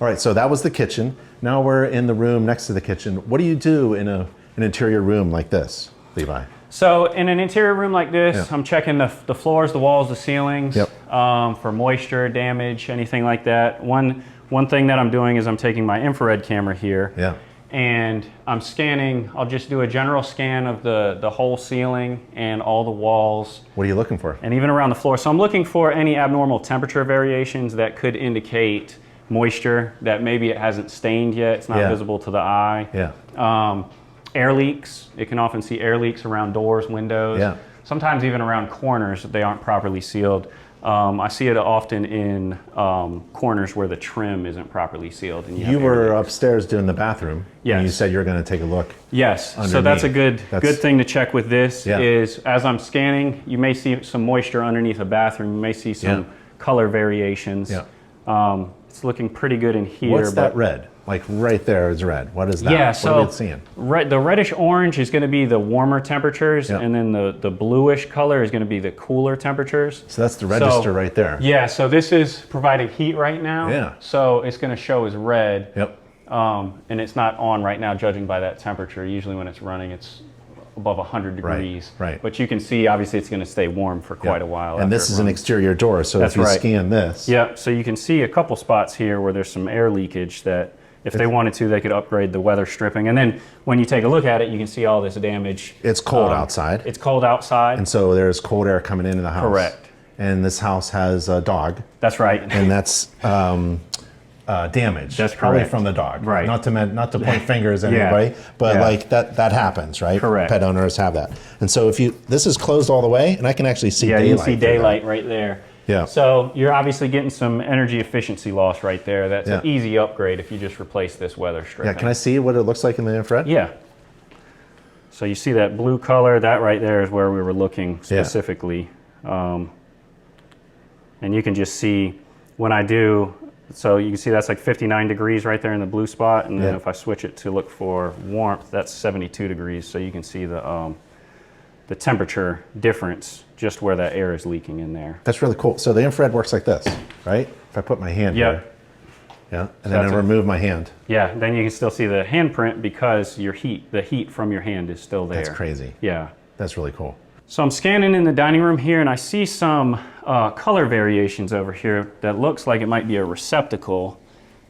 All right, so that was the kitchen. Now we're in the room next to the kitchen. What do you do in an interior room like this, Levi? So in an interior room like this, I'm checking the floors, the walls, the ceilings for moisture, damage, anything like that. One thing that I'm doing is I'm taking my infrared camera here and I'm scanning. I'll just do a general scan of the whole ceiling and all the walls. What are you looking for? And even around the floor. So I'm looking for any abnormal temperature variations that could indicate moisture, that maybe it hasn't stained yet, it's not visible to the eye. Air leaks, it can often see air leaks around doors, windows, sometimes even around corners if they aren't properly sealed. I see it often in corners where the trim isn't properly sealed. And you were upstairs doing the bathroom. Yes. And you said you're going to take a look. Yes. Underneath. So that's a good thing to check with this. Yeah. Is as I'm scanning, you may see some moisture underneath a bathroom. You may see some color variations. Yeah. It's looking pretty good in here. What's that red? Like right there is red. What is that? Yeah, what are we seeing? The reddish orange is going to be the warmer temperatures, and then the bluish color is going to be the cooler temperatures. So that's the register right there. Yeah, so this is providing heat right now. Yeah. So it's going to show as red. Yep. And it's not on right now, judging by that temperature. Usually when it's running, it's above 100 degrees. Right. But you can see, obviously, it's going to stay warm for quite a while. And this is an exterior door, so if you scan this. Yeah, so you can see a couple spots here where there's some air leakage that, if they wanted to, they could upgrade the weather stripping. And then when you take a look at it, you can see all this damage. It's cold outside. It's cold outside. And so there's cold air coming into the house. Correct. And this house has a dog. That's right. And that's damage. That's probably correct. from the dog. Right. Not to point fingers at anybody, but like that happens, right? Correct. Pet owners have that. And so this is closed all the way, and I can actually see daylight. Yeah, you can see daylight right there. Yeah. So you're obviously getting some energy efficiency loss right there. That's an easy upgrade if you just replace this weather stripping. Yeah, can I see what it looks like in the infrared? Yeah. So you see that blue color, that right there is where we were looking specifically. And you can just see when I do, so you can see that's like 59 degrees right there in the blue spot. And then if I switch it to look for warmth, that's 72 degrees. So you can see the temperature difference just where that air is leaking in there. That's really cool. So the infrared works like this, right? If I put my hand here. Yeah, and then I remove my hand. Yeah, then you can still see the handprint because the heat from your hand is still there. That's crazy. Yeah. That's really cool. So I'm scanning in the dining room here and I see some color variations over here that looks like it might be a receptacle.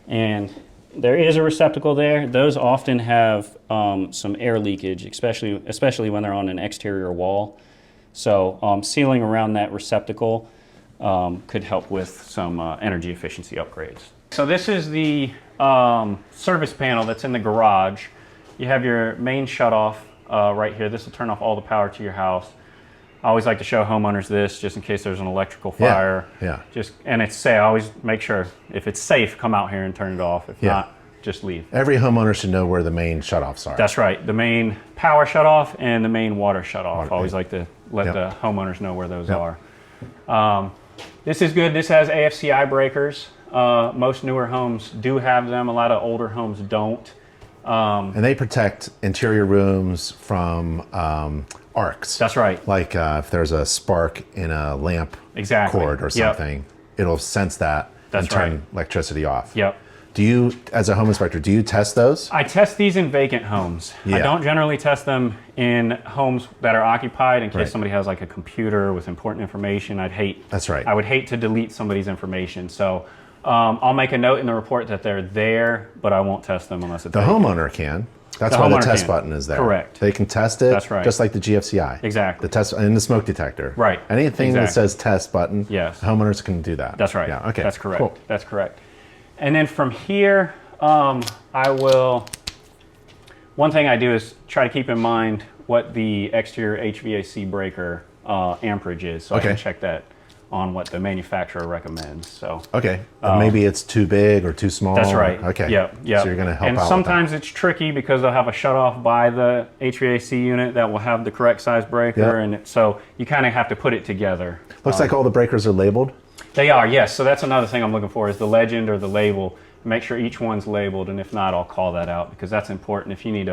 And there is a receptacle there. Those often have some air leakage, especially when they're on an exterior wall. So sealing around that receptacle could help with some energy efficiency upgrades. So this is the service panel that's in the garage. You have your main shutoff right here. This will turn off all the power to your house. I always like to show homeowners this just in case there's an electrical fire. Yeah. And it's safe. I always make sure if it's safe, come out here and turn it off. If not, just leave. Every homeowner should know where the main shutoffs are. That's right. The main power shutoff and the main water shutoff. I always like to let the homeowners know where those are. This is good. This has AFCI breakers. Most newer homes do have them. A lot of older homes don't. And they protect interior rooms from arcs. That's right. Like if there's a spark in a lamp cord or something, it'll sense that and turn electricity off. Yep. Do you, as a home inspector, do you test those? I test these in vacant homes. I don't generally test them in homes that are occupied in case somebody has like a computer with important information. I'd hate. That's right. I would hate to delete somebody's information. So I'll make a note in the report that they're there, but I won't test them unless it's the vacant. homeowner can. That's why the test button is there. Correct. They can test it. That's right. Just like the GFCI. Exactly. The test and the smoke detector. Right. Anything that says test button. Yes. Homeowners can do that. That's right. Yeah. Okay. That's correct. Cool. That's correct. And then from here, I will. One thing I do is try to keep in mind what the exterior HVAC breaker amperage is, so I can check that on what the manufacturer recommends. So maybe it's too big or too small. That's right. Okay. Yeah. So you're going to help out. And sometimes it's tricky because they'll have a shutoff by the HVAC unit that will have the correct size breaker, and so you kind of have to put it together. Looks like all the breakers are labeled. They are, yes. So that's another thing I'm looking for is the legend or the label. Make sure each one's labeled, and if not, I'll call that out because that's important. If you need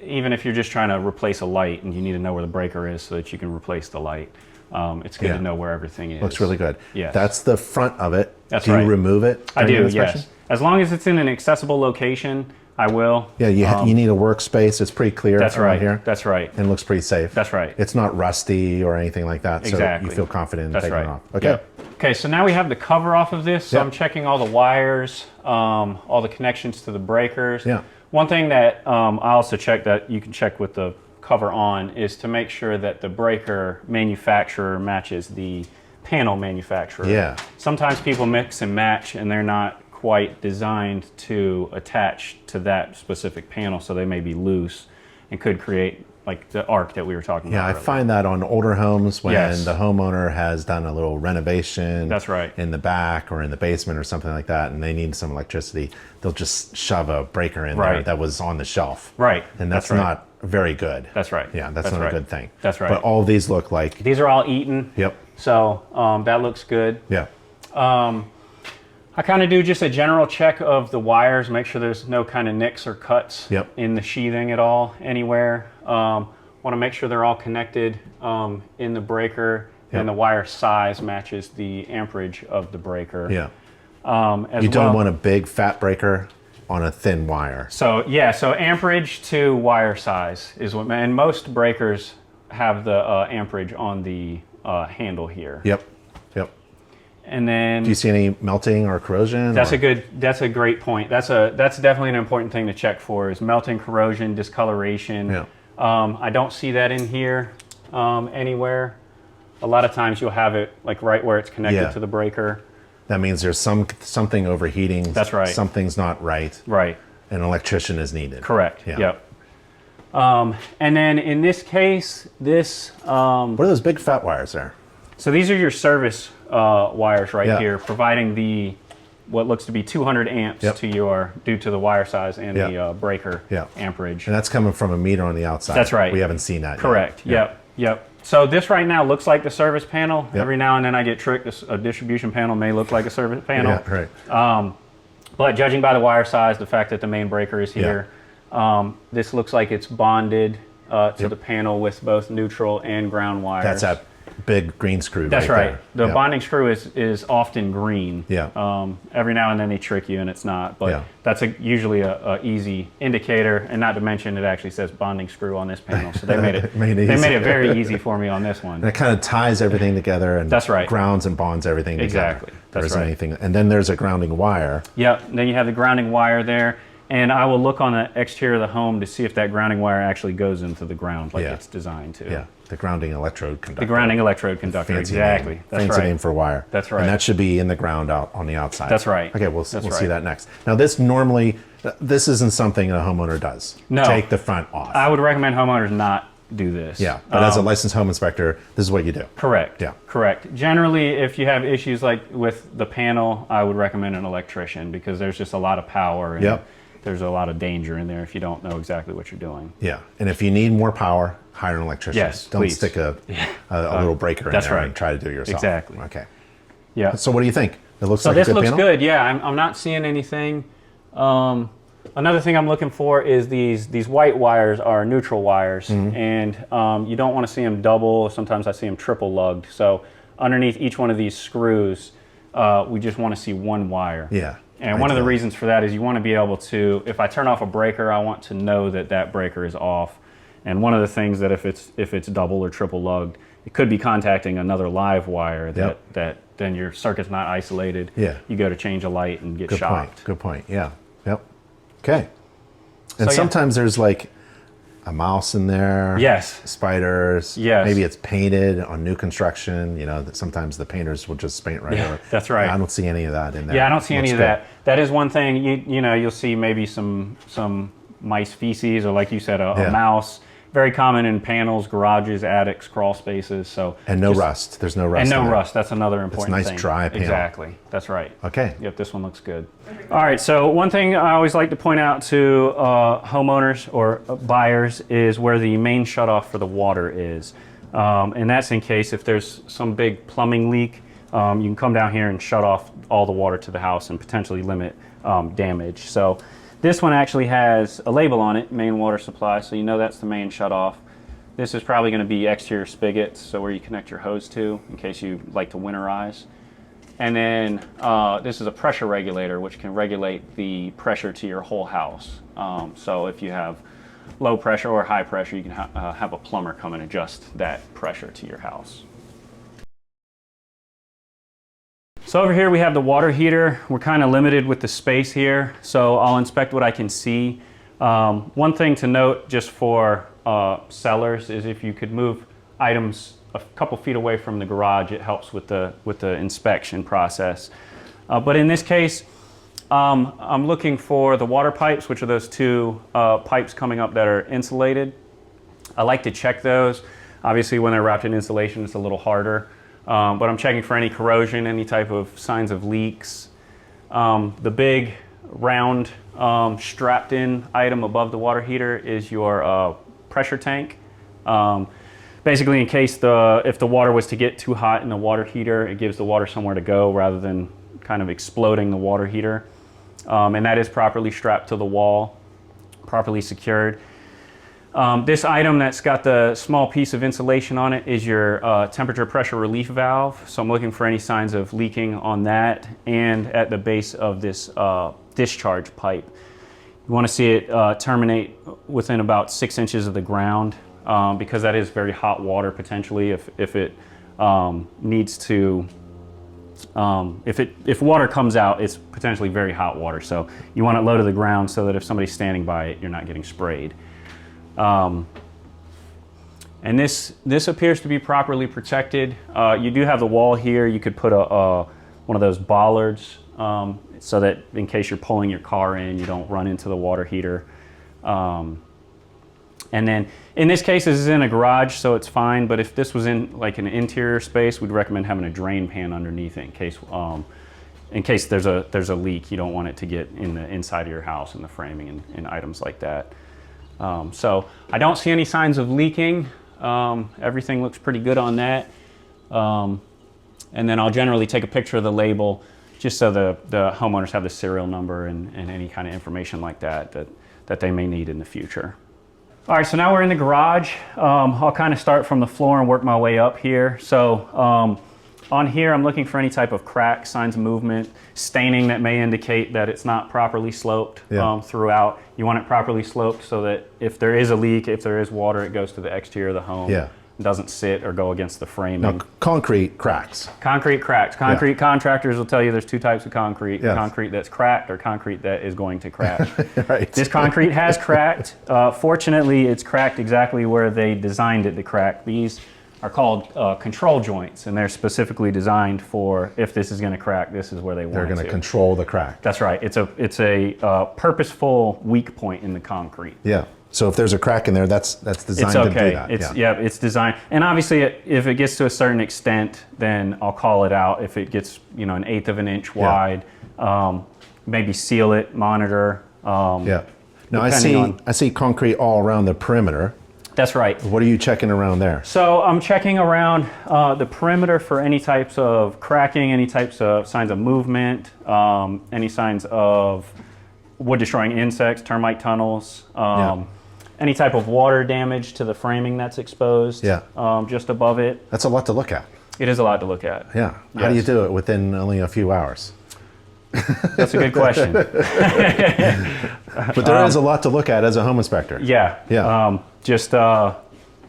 even if you're just trying to replace a light and you need to know where the breaker is so that you can replace the light. It's good to know where everything is. Looks really good. Yes. That's the front of it. That's do you remove it? I do, yes. As long as it's in an accessible location, I will. Yeah, you need a workspace. It's pretty clear around here. That's right. And it looks pretty safe. That's right. It's not rusty or anything like that, so you feel confident in taking it off. Okay. Yep. Okay, so now we have the cover off of this. So I'm checking all the wires, all the connections to the breakers. Yeah. One thing that I also check that you can check with the cover on is to make sure that the breaker manufacturer matches the panel manufacturer. Yeah. Sometimes people mix and match and they're not quite designed to attach to that specific panel, so they may be loose and could create like the arc that we were talking Yeah, about I earlier. find that on older homes when Yes. the homeowner has done a little renovation. That's right. In the back or in the basement or something like that, and they need some electricity, they'll just shove a breaker in there Right. that was on the shelf. Right. And that's right. not very good. That's right. Yeah, that's That's not right. a good thing. That's right. But all of these look like, These are all eaten. yep, So that looks good. yeah, I kind of do just a general check of the wires, make sure there's no kind of nicks or cuts Yep. in the sheathing at all, anywhere. Want to make sure they're all connected in the breaker, Yep. and the wire size matches the amperage of the breaker. yeah. As You don't well. want a big fat breaker on a thin wire. So yeah, so amperage to wire size is what, and most breakers have the amperage on the handle here. Yep, yep. And then Do you see any melting or corrosion? that's or? that's a great point. That's definitely an important thing to check for is melting, corrosion, discoloration. Yeah. I don't see that in here anywhere. A lot of times you'll have it like right where it's connected Yeah. to the breaker. That means there's something overheating. That's right. Something's not right. Right. An electrician is needed. Correct. Yeah. Yep. And then in this case, this What are those big fat wires there? so these are your service wires right Yeah. here, providing the what looks to be 200 amps Yep. to your due to the wire size and Yeah. the breaker Yeah. amperage. And that's coming from a meter on the outside. That's right. We haven't seen that Correct. yet. Yep. So this right now looks like the service panel. Yep. Every now and then I get tricked. A distribution panel may look like a service panel. Yeah, right. But judging by the wire size, the fact that the main breaker is here, this looks like it's bonded to Yep. the panel with both neutral and ground wires. That's that big green screw. That's right. There. The Yeah. bonding screw is often green. Yeah. Every now and then they trick you and it's not, but Yeah. that's usually a easy indicator. And not to mention it actually says bonding screw on this panel, so they made it Made it they easy. made it very easy for me on this one. And it kind of ties everything together and That's right. grounds and bonds everything together. Exactly. There That's isn't right. anything. And then there's a grounding wire. Yep. Then you have the grounding wire there, and I will look on the exterior of the home to see if that grounding wire actually goes into the ground like Yeah. it's designed to. Yeah. The grounding electrode conductor. The grounding electrode conductor. Fancy Exactly. Name. That's Fancy right. name for wire. That's right. And that should be in the ground out on the outside. That's right. Okay, we'll That's see right. that next. Now this normally, this isn't something a homeowner does. No. Take the front off. I would recommend homeowners not do this. Yeah, but as a licensed home inspector, this is what you do. Correct. Yeah. Correct. Generally, if you have issues like with the panel, I would recommend an electrician because there's just a lot of power and Yep. there's a lot of danger in there if you don't know exactly what you're doing. Yeah, and if you need more power, hire an electrician. Yes, Don't please. stick a little breaker in that's there right. and try to do it yourself. Exactly. Okay. Yeah. So what do you think? It looks So like this a good looks panel? good. Yeah, I'm not seeing anything. Another thing I'm looking for is these white wires are neutral wires, Mm-hmm. and you don't want to see them double. Sometimes I see them triple lugged. So underneath each one of these screws, we just want to see one wire. Yeah. And one of the ideally. reasons for that is you want to be able to, if I turn off a breaker, I want to know that that breaker is off. And one of the things that if it's double or triple lugged, it could be contacting another live wire that then your circuit's not isolated. Yeah. You go to change a light and get Good shocked. point. Good point. Yeah. Yep. Okay. And So, yeah. sometimes there's like a mouse in there. Yes. Spiders. Yes. Maybe it's painted on new construction. You know, that sometimes the painters will just paint right over. that's right. I don't see any of that in there. Yeah, I don't see any Looks of good. that. That is one thing. You'll see maybe some mice feces or like you said, a Yeah. mouse. Very common in panels, garages, attics, crawl spaces. So And no just- rust. There's no rust. And no in there. rust. That's another important nice thing. dry panel. Exactly. That's right. Okay. Yep, this one looks good. All right, so one thing I always like to point out to homeowners or buyers is where the main shutoff for the water is. And that's in case if there's some big plumbing leak, you can come down here and shut off all the water to the house and potentially limit damage. So this one actually has a label on it, main water supply, so you know that's the main shutoff. This is probably going to be exterior spigots, so where you connect your hose to in case you like to winterize. And then this is a pressure regulator, which can regulate the pressure to your whole house. So if you have low pressure or high pressure, you can have a plumber come and adjust that pressure to your house. So over here we have the water heater. We're kind of limited with the space here, so I'll inspect what I can see. One thing to note just for sellers is if you could move items a couple feet away from the garage, it helps with the inspection process. But in this case, I'm looking for the water pipes, which are those two pipes coming up that are insulated. I like to check those. Obviously, when they're wrapped in insulation, it's a little harder. But I'm checking for any corrosion, any type of signs of leaks. The big round strapped in item above the water heater is your pressure tank. Basically, in case if the water was to get too hot in the water heater, it gives the water somewhere to go rather than kind of exploding the water heater. And that is properly strapped to the wall, properly secured. This item that's got the small piece of insulation on it is your temperature pressure relief valve. So I'm looking for any signs of leaking on that and at the base of this discharge pipe. You want to see it terminate within about 6 inches of the ground because that is very hot water potentially if it needs to, if water comes out, it's potentially very hot water. So you want it low to the ground so that if somebody's standing by it, you're not getting sprayed. And this appears to be properly protected. You do have the wall here. You could put one of those bollards so that in case you're pulling your car in, you don't run into the water heater. And then in this case, this is in a garage, so it's fine. But if this was in like an interior space, we'd recommend having a drain pan underneath it in case there's a leak. You don't want it to get in the inside of your house and the framing and items like that. So I don't see any signs of leaking. Everything looks pretty good on that. And then I'll generally take a picture of the label just so the homeowners have the serial number and any kind of information like that they may need in the future. All right, so now we're in the garage. I'll kind of start from the floor and work my way up here. So on here, I'm looking for any type of crack, signs of movement, staining that may indicate that it's not properly sloped throughout. You want it properly sloped so that if there is a leak, if there is water, it goes to the exterior of the home. Yeah. It doesn't sit or go against the framing. Now, concrete cracks. Concrete cracks. Concrete contractors will tell you there's two types of concrete. Yes. Concrete that's cracked or concrete that is going to crack. Right. This concrete has cracked. Fortunately, it's cracked exactly where they designed it to crack. These are called control joints, and they're specifically designed for if this is going to crack, this is where they want it to. They're going to control the crack. That's right. It's a purposeful weak point in the concrete. Yeah. So if there's a crack in there, that's designed to do that. It's designed. And obviously, if it gets to a certain extent, then I'll call it out. If it gets 1/8 of an inch wide, maybe seal it, monitor. Now I see concrete all around the perimeter. That's right. What are you checking around there? So I'm checking around the perimeter for any types of cracking, any types of signs of movement, any signs of wood-destroying insects, termite tunnels, any type of water damage to the framing that's exposed just above it. That's a lot to look at. It is a lot to look at. Yeah. How do you do it within only a few hours? That's a good question. But there is a lot to look at as a home inspector. Just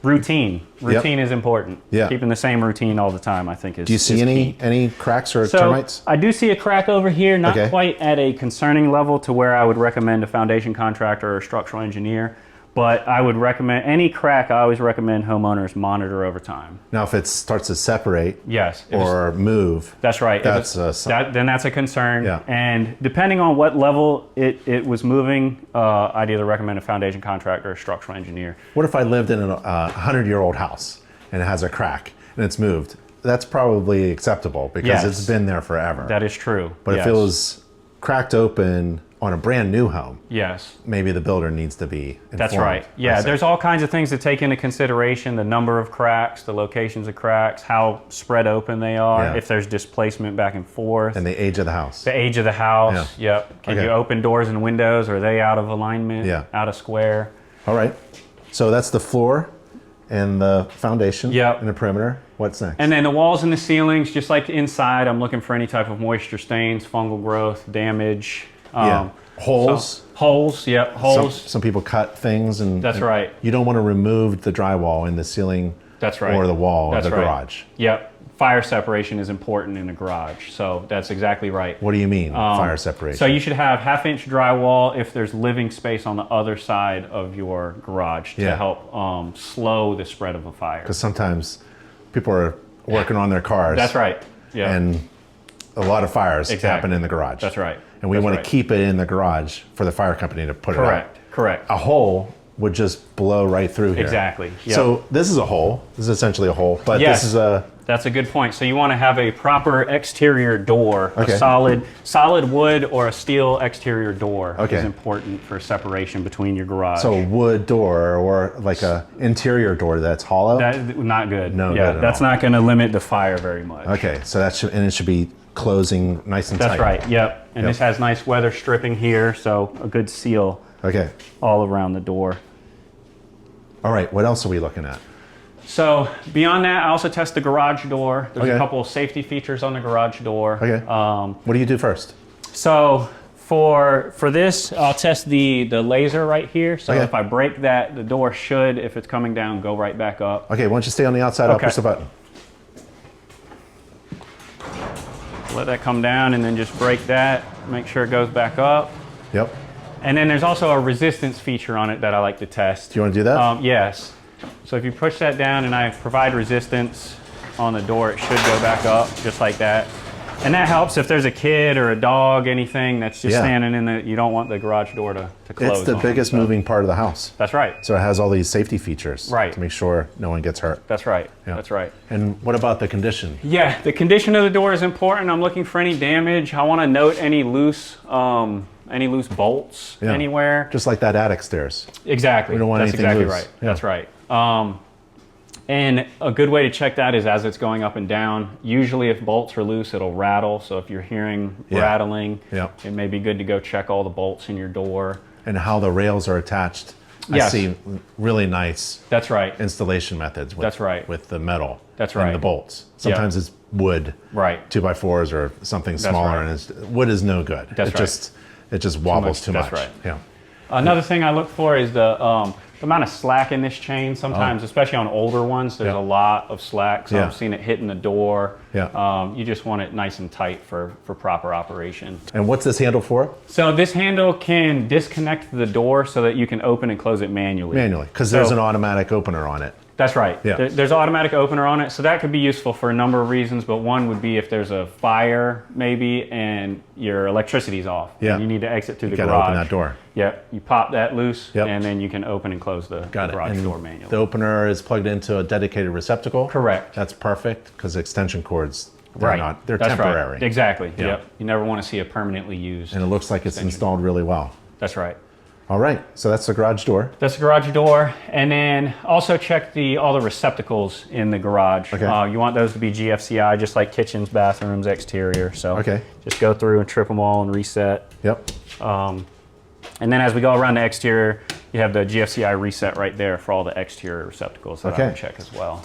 routine. Routine is important. Keeping the same routine all the time, I think, is. Do you see any cracks or termites? I do see a crack over here, not quite at a concerning level to where I would recommend a foundation contractor or a structural engineer. But I would recommend any crack. I always recommend homeowners monitor over time. Now, if it starts to separate, yes, or move, that's right. Then that's a concern. And depending on what level it was moving, I'd either recommend a foundation contractor or a structural engineer. What if I lived in a 100-year-old house and it has a crack and it's moved? That's probably acceptable because it's been there forever. That is true. But if it was cracked open on a brand new home, maybe the builder needs to be informed. That's right. Yeah, there's all kinds of things to take into consideration: the number of cracks, the locations of cracks, how spread open they are, if there's displacement back and forth, and the age of the house. The age of the house. Can you open doors and windows? Are they out of alignment? Out of square? All right. So that's the floor and the foundation and the perimeter. What's next? And then the walls and the ceilings, just like inside, I'm looking for any type of moisture stains, fungal growth, damage. Holes. Holes. Some people cut things, and that's right. You don't want to remove the drywall in the ceiling. That's right. Or the wall of the garage. Fire separation is important in the garage, so that's exactly right. What do you mean, fire separation? So you should have 1/2-inch drywall if there's living space on the other side of your garage to help slow the spread of a fire. Because sometimes people are working on their cars. That's right. And a lot of fires happen in the garage. That's right. And we want to keep it in the garage for the fire company to put it out. Correct. A hole would just blow right through here. Exactly. Yep. So this is a hole. This is essentially a hole, but Yes. this is a... That's a good point. So you want to have a proper exterior door, Okay. a solid wood or a steel exterior door Okay. is important for separation between your garage. So a wood door or like a interior door that's hollow? That, not good. No yeah, good at that's all. not going to limit the fire very much. Okay, so that should, and it should be closing nice and tight. That's right. Yep. And this has nice weather stripping here, so a good seal Okay. all around the door. All right, what else are we looking at? So beyond that, I also test the garage door. There's Okay. a couple of safety features on the garage door. Okay. What do you do first? So for this, I'll test the laser right here. So Okay. if I break that, the door should, if it's coming down, go right back up. Okay, why don't you stay on the outside? I'll Okay. push the button. Let that come down and then just break that. Make sure it goes back up. Yep. And then there's also a resistance feature on it that I like to test. Do you want to do that? Yes. So if you push that down and I provide resistance on the door, it should go back up just like that. And that helps if there's a kid or a dog, anything that's just standing in the, you don't want the garage door to close. It's the on biggest them, so. moving part of the house. That's right. So it has all these safety features Right. to make sure no one gets hurt. That's right. Yeah. That's right. And what about the condition? Yeah, the condition of the door is important. I'm looking for any damage. I want to note any loose bolts anywhere. Just like that attic stairs. Exactly. We don't want That's anything exactly loose. right. Yeah. That's right. And a good way to check that is as it's going up and down. Usually if bolts are loose, it'll rattle. So if you're hearing rattling, it may be good to go check all the bolts in your door. And how the rails are attached. Yes. I see really nice That's right. installation methods with, That's right. with the metal That's and right. the bolts. Sometimes it's wood, Right. 2x4s or something smaller, right. and wood is no good. That's right. It just wobbles too much. That's right. Yeah. Another thing I look for is the amount of slack in this chain. Sometimes, especially on older ones, there's a lot of slack. So I've seen it hitting the door. Yeah. You just want it nice and tight for proper operation. And what's this handle for? So this handle can disconnect the door so that you can open and close it manually. Manually, because there's an automatic opener on it. That's right. Yeah. There's an automatic opener on it, so that could be useful for a number of reasons, but one would be if there's a fire maybe and your electricity's off. Yeah. And you need to exit through the Got to garage. open that door. Yep. You pop that loose Yep. and then you can open and close the garage And door manually. the opener is plugged into a dedicated receptacle. Correct. That's perfect because extension cords, they're Right. not, they're That's temporary. Right. Exactly. Yeah. Yep. You never want to see a permanently used. And it looks like it's extension. installed really well. That's right. All right, so that's the garage door. That's the garage door, and then also check all the receptacles in the garage. Okay. You want those to be GFCI, just like kitchens, bathrooms, exterior. So just go through and trip them all and reset. Yep. And then as we go around the exterior, you have the GFCI reset right there for all the exterior receptacles that I would check as well.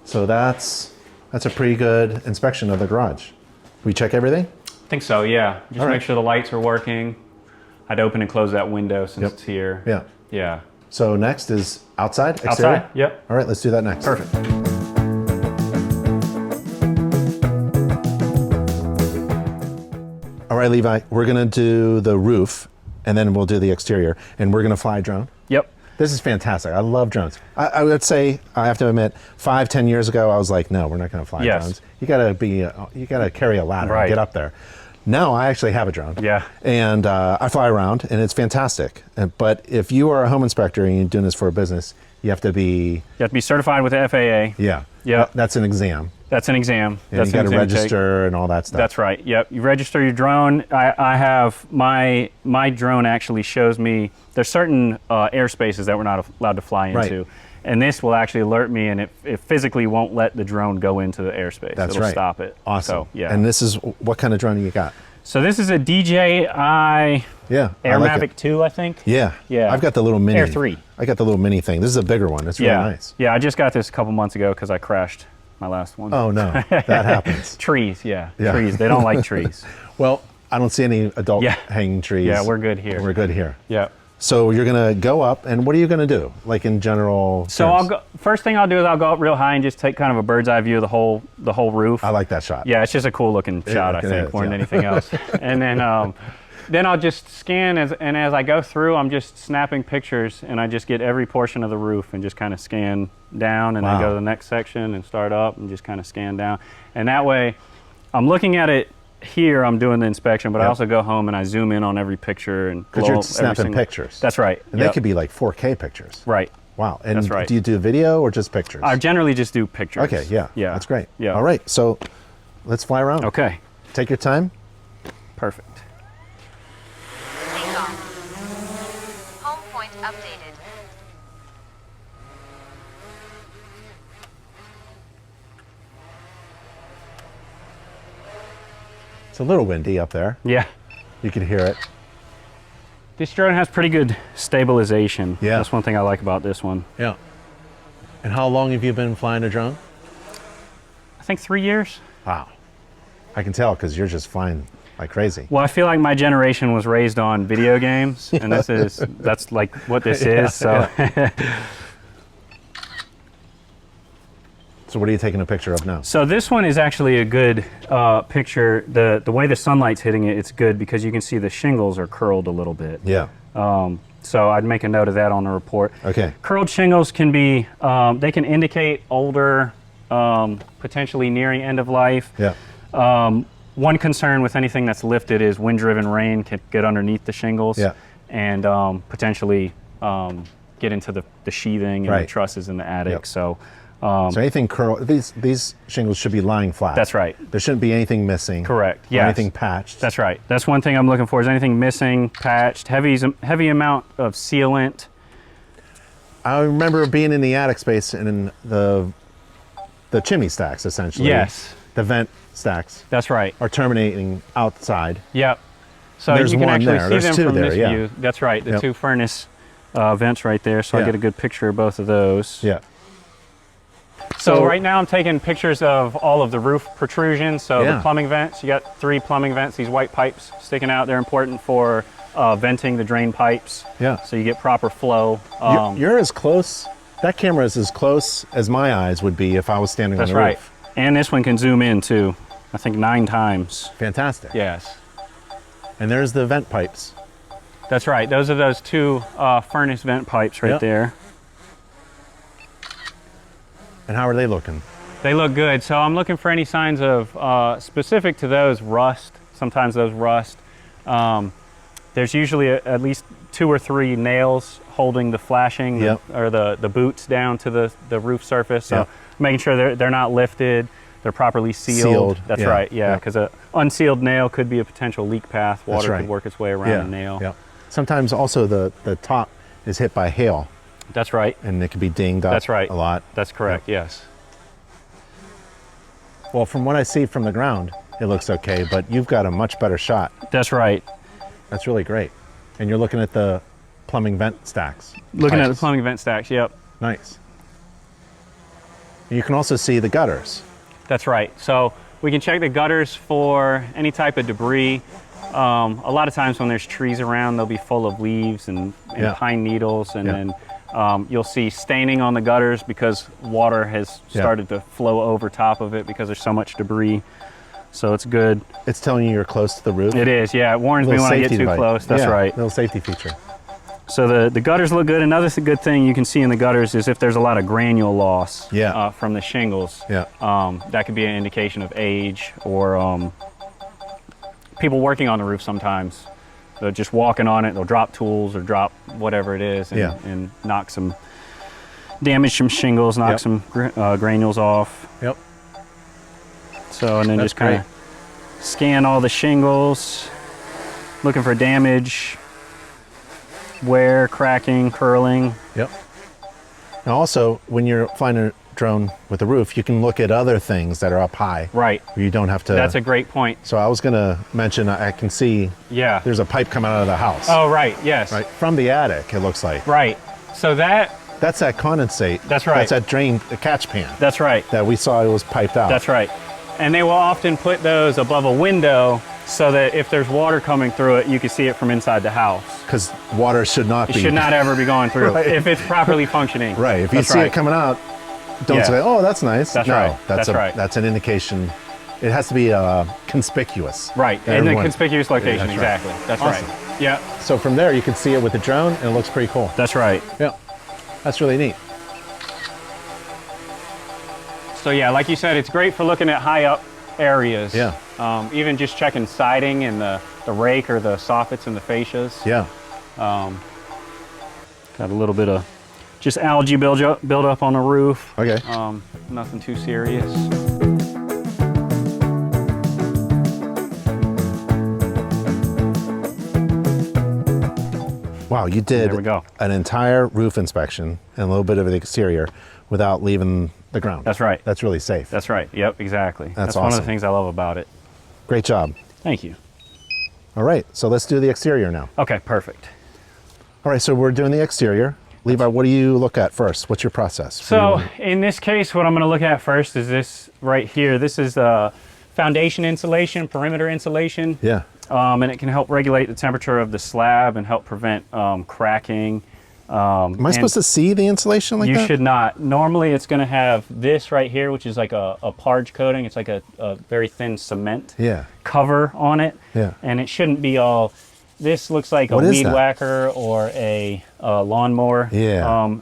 So that's a pretty good inspection of the garage. We check everything? I think so, yeah. Just make sure the lights are working. I'd open and close that window since it's here. Yeah. Yeah. So next is outside, exterior? Outside, yep. All right, let's do that next. Perfect. All right, Levi, we're gonna do the roof and then we'll do the exterior and we're gonna fly a drone. Yep. This is fantastic. I love drones. I would say, I have to admit, 5-10 years ago, I was like, no, we're not gonna fly drones. You gotta carry a ladder and get up there. Now I actually have a drone. Yeah. And I fly around and it's fantastic. But if you are a home inspector and you're doing this for a business, you have to be... You have to be certified with the FAA. Yeah. Yep. That's an exam. That's an exam. And That's you got to an exam register and all that stuff. That's right. Yep. You register your drone. I have my drone actually shows me there's certain airspaces that we're not allowed to fly into. Right. And this will actually alert me, and it physically won't let the drone go into the airspace. That's It'll stop it. Awesome. So, yeah. And this is, what kind of drone you got? So this is a DJI Air Mavic 2, I think. Yeah. Yeah. I've got the little mini. Air 3. I got the little mini thing. This is a bigger one. It's really nice. Yeah, I just got this a couple months ago because I crashed my last one. Oh, no. That happens. Trees, yeah. Trees. They don't like trees. Well, I don't see any adult hanging trees. Yeah, we're good here. We're good here. Yeah. So you're going to go up, and what are you going to do? Like in general So terms? first thing I'll do is I'll go up real high and just take kind of a bird's eye view of the whole roof. I like that shot. Yeah, it's just a cool looking shot, I think, more than anything else. And then I'll just scan, as I go through, I'm just snapping pictures, and I just get every portion of the roof and just kind of scan down, and then go to the next section and start up and just kind of scan down. And that way, I'm looking at it here I'm doing the inspection, but I Yep. also go home and I zoom in on every picture and Because blow you're up every snapping single- pictures. That's right. And Yep. they could be like 4K pictures. Right. Wow. And That's right. do you do video or just pictures? I generally just do pictures. Okay, yeah. Yeah. That's great. Yeah. All right, so let's fly around. Okay. Take your time. Perfect. Take off. Home point updated. It's a little windy up there. Yeah. You can hear it. This drone has pretty good stabilization. Yeah. That's one thing I like about this one. Yeah. And how long have you been flying a drone? I think 3 years. Wow. I can tell because you're just flying like crazy. Well, I feel like my generation was raised on video games, and that's like what this is. So So what are you taking a picture of now? So this one is actually a good picture. The way the sunlight's hitting it, it's good because you can see the shingles are curled a little bit. Yeah. So I'd make a note of that on the report. Okay. Curled shingles can be, they can indicate older, potentially nearing end of life. Yeah. One concern with anything that's lifted is wind-driven rain can get underneath the shingles Yeah. and potentially get into the sheathing and Right. the trusses in the attic. Yep. So So anything curled, these shingles should be lying flat. that's right. There shouldn't be anything missing. Correct. Or Yes. anything patched. That's right. That's one thing I'm looking for is anything missing, patched, heavy amount of sealant. I remember being in the attic space and in the chimney stacks, essentially. Yes. The vent stacks That's right. are terminating outside. Yep. So There's you can one actually there. see There's them two from there, this yeah. view. That's right. The Yep. two furnace vents right there. So I Yeah. get a good picture of both of those. Yeah. So right now I'm taking pictures of all of the roof protrusions. So Yeah. the plumbing vents, you got 3 plumbing vents, these white pipes sticking out. They're important for venting the drain pipes. Yeah. So you get proper flow. You're as close, that camera is as close as my eyes would be if I was standing That's on the right. roof. And this one can zoom in too. I think 9 times. Fantastic. Yes. And there's the vent pipes. That's right. Those are those 2 furnace vent pipes right Yep. there. And how are they looking? They look good. So I'm looking for any signs of, specific to those, rust. Sometimes those rust. There's usually at least 2 or 3 nails holding the flashing Yep. or the boots down to the roof surface. So Yep. making sure they're not lifted, they're properly sealed. Sealed, That's yeah, right, yeah, yeah. because an unsealed nail could be a potential leak path. Water right. could work its way around Yeah. a nail. Yeah. Sometimes also the top is hit by hail That's right. and it can be dinged up That's right. a lot. That's correct, yes. Well, from what I see from the ground, it looks okay, but you've got a much better shot. That's right. That's really great. And you're looking at the plumbing vent stacks. Looking at the pipes. plumbing vent stacks, yep. Nice. You can also see the gutters. That's right. So we can check the gutters for any type of debris. A lot of times when there's trees around, they'll be full of leaves and Yeah. pine needles, and Yeah. then you'll see staining on the gutters because water has Yeah. started to flow over top of it because there's so much debris. So it's good. It's telling you you're close to the roof. It is, yeah. It warns me Little when I get safety too device. close. That's Yeah, right. Little safety feature. So the gutters look good. Another good thing you can see in the gutters is if there's a lot of granule loss Yeah. from the shingles. Yeah. That could be an indication of age or people working on the roof sometimes. They're just walking on it, they'll drop tools or drop whatever it is and, Yeah. and knock some, damage some shingles, knock Yep. some granules off. Yep. So, and then That's just kind of scan all the shingles, looking for damage, wear, cracking, curling. Yep. And also, when you're flying a drone with a roof, you can look at other things that are up high. Right. Where you don't have to. That's a great point. So I was going to mention, I can see Yeah. there's a pipe coming out of the house. Oh, right. Yes. Right. From the attic, it looks like. Right. So That's that condensate. That's right. That's that drain, the catch pan that's right. that we saw it was piped out. That's right. And they will often put those above a window so that if there's water coming through it, you can see it from inside the house. Because water should not It be. should not ever be going through Right. if it's properly functioning. Right. If you That's see right. it coming out, don't Yeah. say, "Oh, that's nice." That's no, right. That's That's right. That's an indication. It has to be conspicuous. Right, that in the everyone- conspicuous location, That's right. exactly. That's Awesome. right. Yeah, So from there, you can see it with the drone, and it looks pretty cool. that's right. Yeah, that's really neat. So yeah, like you said, it's great for looking at high up areas. Yeah. Even just checking siding and the rake or the soffits and the fascias. Yeah. Got a little bit of just algae build up on the roof. Okay. Nothing too serious. Wow, you did There we go. an entire roof inspection and a little bit of the exterior without leaving the ground. That's right. That's really safe. That's right. Yep, exactly. That's one of awesome. the things I love about it. Great job. Thank you. All right, so let's do the exterior now. Okay, perfect. All right, so we're doing the exterior. Levi, what do you look at first? What's your process? So in this case, what I'm going to look at first is this right here. This is foundation insulation, perimeter insulation. Yeah. And it can help regulate the temperature of the slab and help prevent cracking. Am I supposed to see the insulation like that? You should not. Normally it's going to have this right here, which is like a parge coating. It's like a very thin cement cover on it. Yeah. And it shouldn't be all, this looks like What a is weed that? whacker or a lawnmower. Yeah.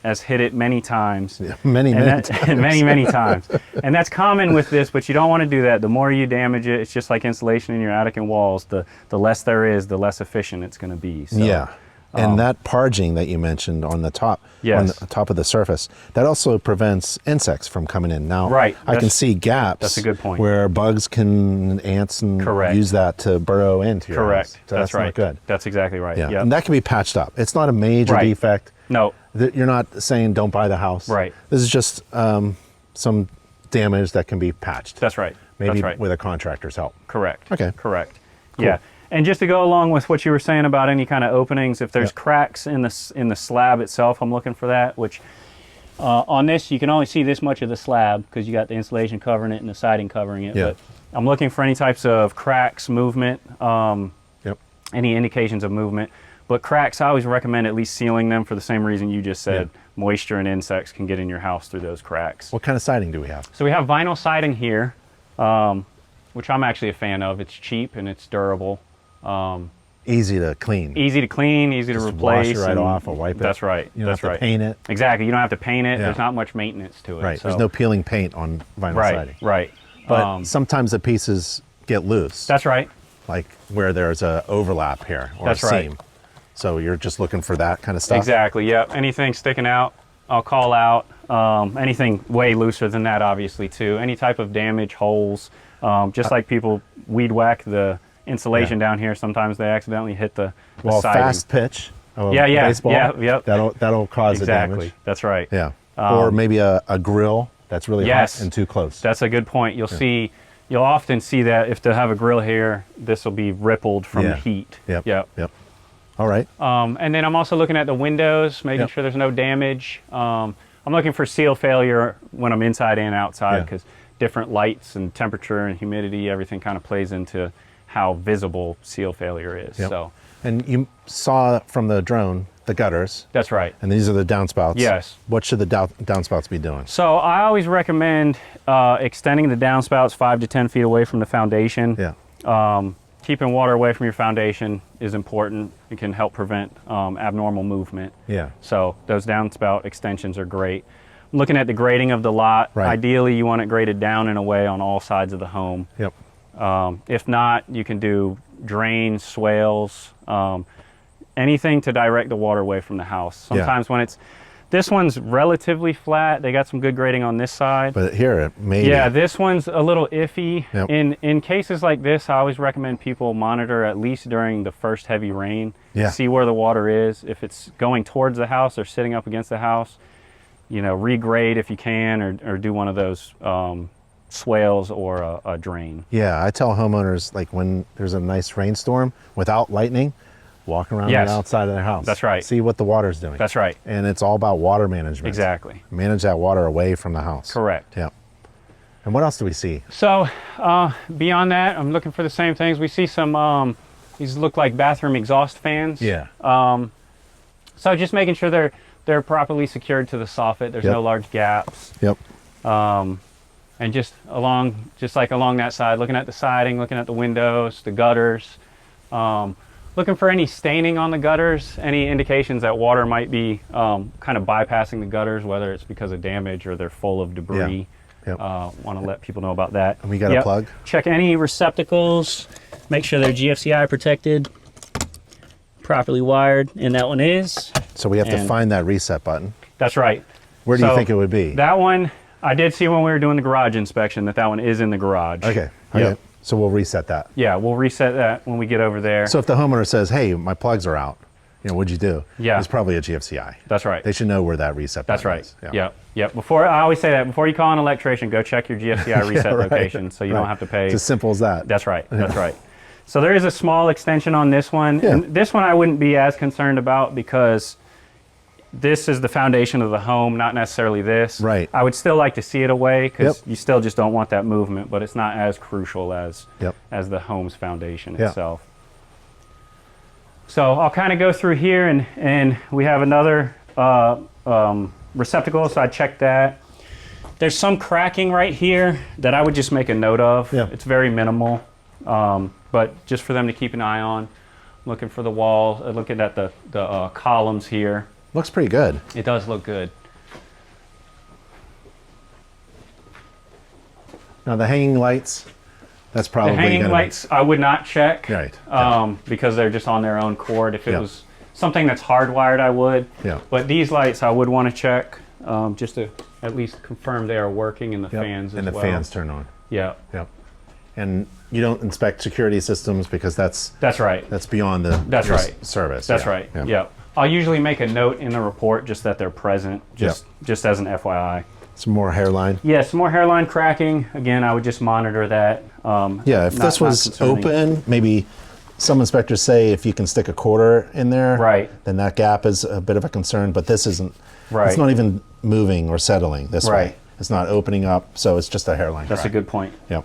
Has hit it many times. Yeah, many times. many times. And that's common with this, but you don't want to do that. The more you damage it, it's just like insulation in your attic and walls. The less there is, the less efficient it's going to be. So, Yeah. And that parging that you mentioned on the top, Yes. on the top of the surface, that also prevents insects from coming in. Now, Right. I can see gaps. That's a good point. Where bugs can, ants, and Correct. use that to burrow into your Correct. house. So that's right. not good. That's exactly right. Yeah. Yep. And that can be patched up. It's not a major Right. defect. No. You're not saying don't buy the house. Right. This is just some damage that can be patched. That's right. Maybe That's right. with a contractor's help. Correct. Okay. Correct. Cool. Yeah. And just to go along with what you were saying about any kind of openings, if there's cracks in the slab itself, I'm looking for that. Which on this you can only see this much of the slab because you got the insulation covering it and the siding covering it. Yeah. But I'm looking for any types of cracks, movement, Yep. any indications of movement. But cracks, I always recommend at least sealing them for the same reason you just said. Moisture and insects can get in your house through those cracks. What kind of siding do we have? So we have vinyl siding here, which I'm actually a fan of. It's cheap and it's durable. Easy to clean. Easy to clean, easy to Just replace. wash it right and off or wipe it. That's right. You don't that's have to right. paint it. Exactly. You don't have to paint it. Yeah. There's not much maintenance to it. Right. So. There's no peeling paint on vinyl right, siding. Right. But sometimes the pieces get loose. That's right. Like where there's a overlap here or That's a right. seam. So you're just looking for that kind of stuff? Exactly. Yep. Anything sticking out, I'll call out. Anything way looser than that, obviously, too. Any type of damage, holes. Just like people weed whack the insulation down here, sometimes they accidentally hit the siding. Fast pitch. Of Yeah, yeah, baseball, yeah, yep. That'll cause the Exactly. damage. That's right. Yeah. Or maybe a grill that's really Yes. hot and too close. That's a good point. You'll often see that if they have a grill here, this will be rippled from the heat. Yep. Yep. Yep. All right. And then I'm also looking at the windows, making sure there's no damage. I'm looking for seal failure when I'm inside and outside because different lights and temperature and humidity, everything kind of plays into how visible seal failure is. Yep. So And you saw from the drone the gutters, that's right. and these are the downspouts. Yes. What should the downspouts be doing? So I always recommend extending the downspouts 5 to 10 feet away from the foundation. Yeah. Keeping water away from your foundation is important. It can help prevent abnormal movement. Yeah. So those downspout extensions are great. I'm looking at the grading of the lot. Right. Ideally, you want it graded down and away on all sides of the home. Yep. If not, you can do drains, swales, anything to direct the water away from the house. Sometimes when this one's relatively flat, they got some good grading on this side. But here, maybe. Yeah, this one's a little iffy. Yep. In cases like this, I always recommend people monitor at least during the first heavy rain. Yeah. See where the water is. If it's going towards the house or sitting up against the house, regrade if you can, or do one of those swales or a drain. Yeah, I tell homeowners, like when there's a nice rainstorm without lightning, walk around the outside of their house. That's right. See what the water's doing. That's right. And it's all about water management. Exactly. Manage that water away from the house. Correct. Yeah. And what else do we see? So beyond that, I'm looking for the same things. We see some, these look like bathroom exhaust fans. Yeah. So just making sure they're properly secured to the soffit. There's no large gaps. Yep. And just like along that side, looking at the siding, looking at the windows, the gutters, looking for any staining on the gutters, any indications that water might be kind of bypassing the gutters, whether it's because of damage or they're full of debris. Yep. Want to let people know about that. And we got a plug. Check any receptacles. Make sure they're GFCI protected, properly wired, and that one is. So we have to find that reset button. That's right. Where do you think it would be? That one, I did see when we were doing the garage inspection that one is in the garage. Okay. Yep. So we'll reset that. Yeah, we'll reset that when we get over there. So if the homeowner says, hey, my plugs are out, what'd you do? Yeah. It's probably a GFCI. That's right. They should know where that reset button That's right. is. Yeah. Yep. Before, I always say that, before you call an electrician, go check your GFCI reset location so you don't have to pay. It's as simple as that. That's right. That's right. So there is a small extension on this one. Yeah. And this one I wouldn't be as concerned about because this is the foundation of the home, not necessarily this. Right. I would still like to see it away because you still just don't want that movement, but it's not as crucial as the home's foundation itself. So I'll kind of go through here and we have another receptacle, so I checked that. There's some cracking right here that I would just make a note of. Yeah. It's very minimal, but just for them to keep an eye on. Looking for the wall, looking at the columns here. Looks pretty good. It does look good. Now the hanging lights, that's probably The hanging lights I would not check, right? because they're just on their own cord. If it was something that's hardwired, I would. Yeah. But these lights I would want to check just to at least confirm they are working and the fans as well. And the fans turn on. Yeah. Yep. And you don't inspect security systems because that's right. That's beyond the service. That's right. Yeah. I'll usually make a note in the report just that they're present, just as an FYI. Some more hairline. Yeah, some more hairline cracking. Again, I would just monitor that. If this was open, maybe some inspectors say if you can stick a quarter in there, then that gap is a bit of a concern, but this isn't. It's not even moving or settling this way. It's not opening up, so it's just a hairline That's crack. a good point. Yep.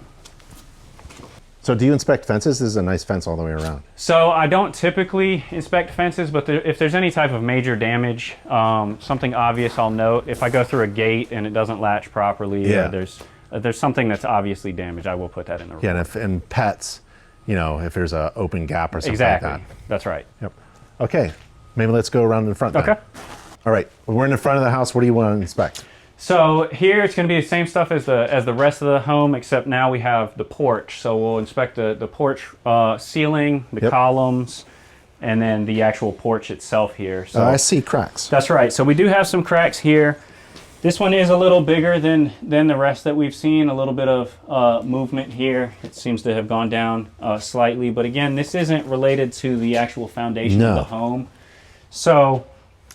So do you inspect fences? This is a nice fence all the way around. So I don't typically inspect fences, but if there's any type of major damage, something obvious I'll note. If I go through a gate and it doesn't latch properly, there's something that's obviously damaged, I will put that in the report. Yeah, and pets, if there's an open gap or something like that. That's right. Yep. Okay, maybe let's go around in front then. Okay. All right, we're in the front of the house. What do you want to inspect? So here it's going to be the same stuff as the rest of the home, except now we have the porch. So we'll inspect the porch ceiling, the columns, and then the actual porch itself here. So I see cracks. That's right. So we do have some cracks here. This one is a little bigger than the rest that we've seen. A little bit of movement here. It seems to have gone down slightly. But again, this isn't related to the actual foundation of the home. So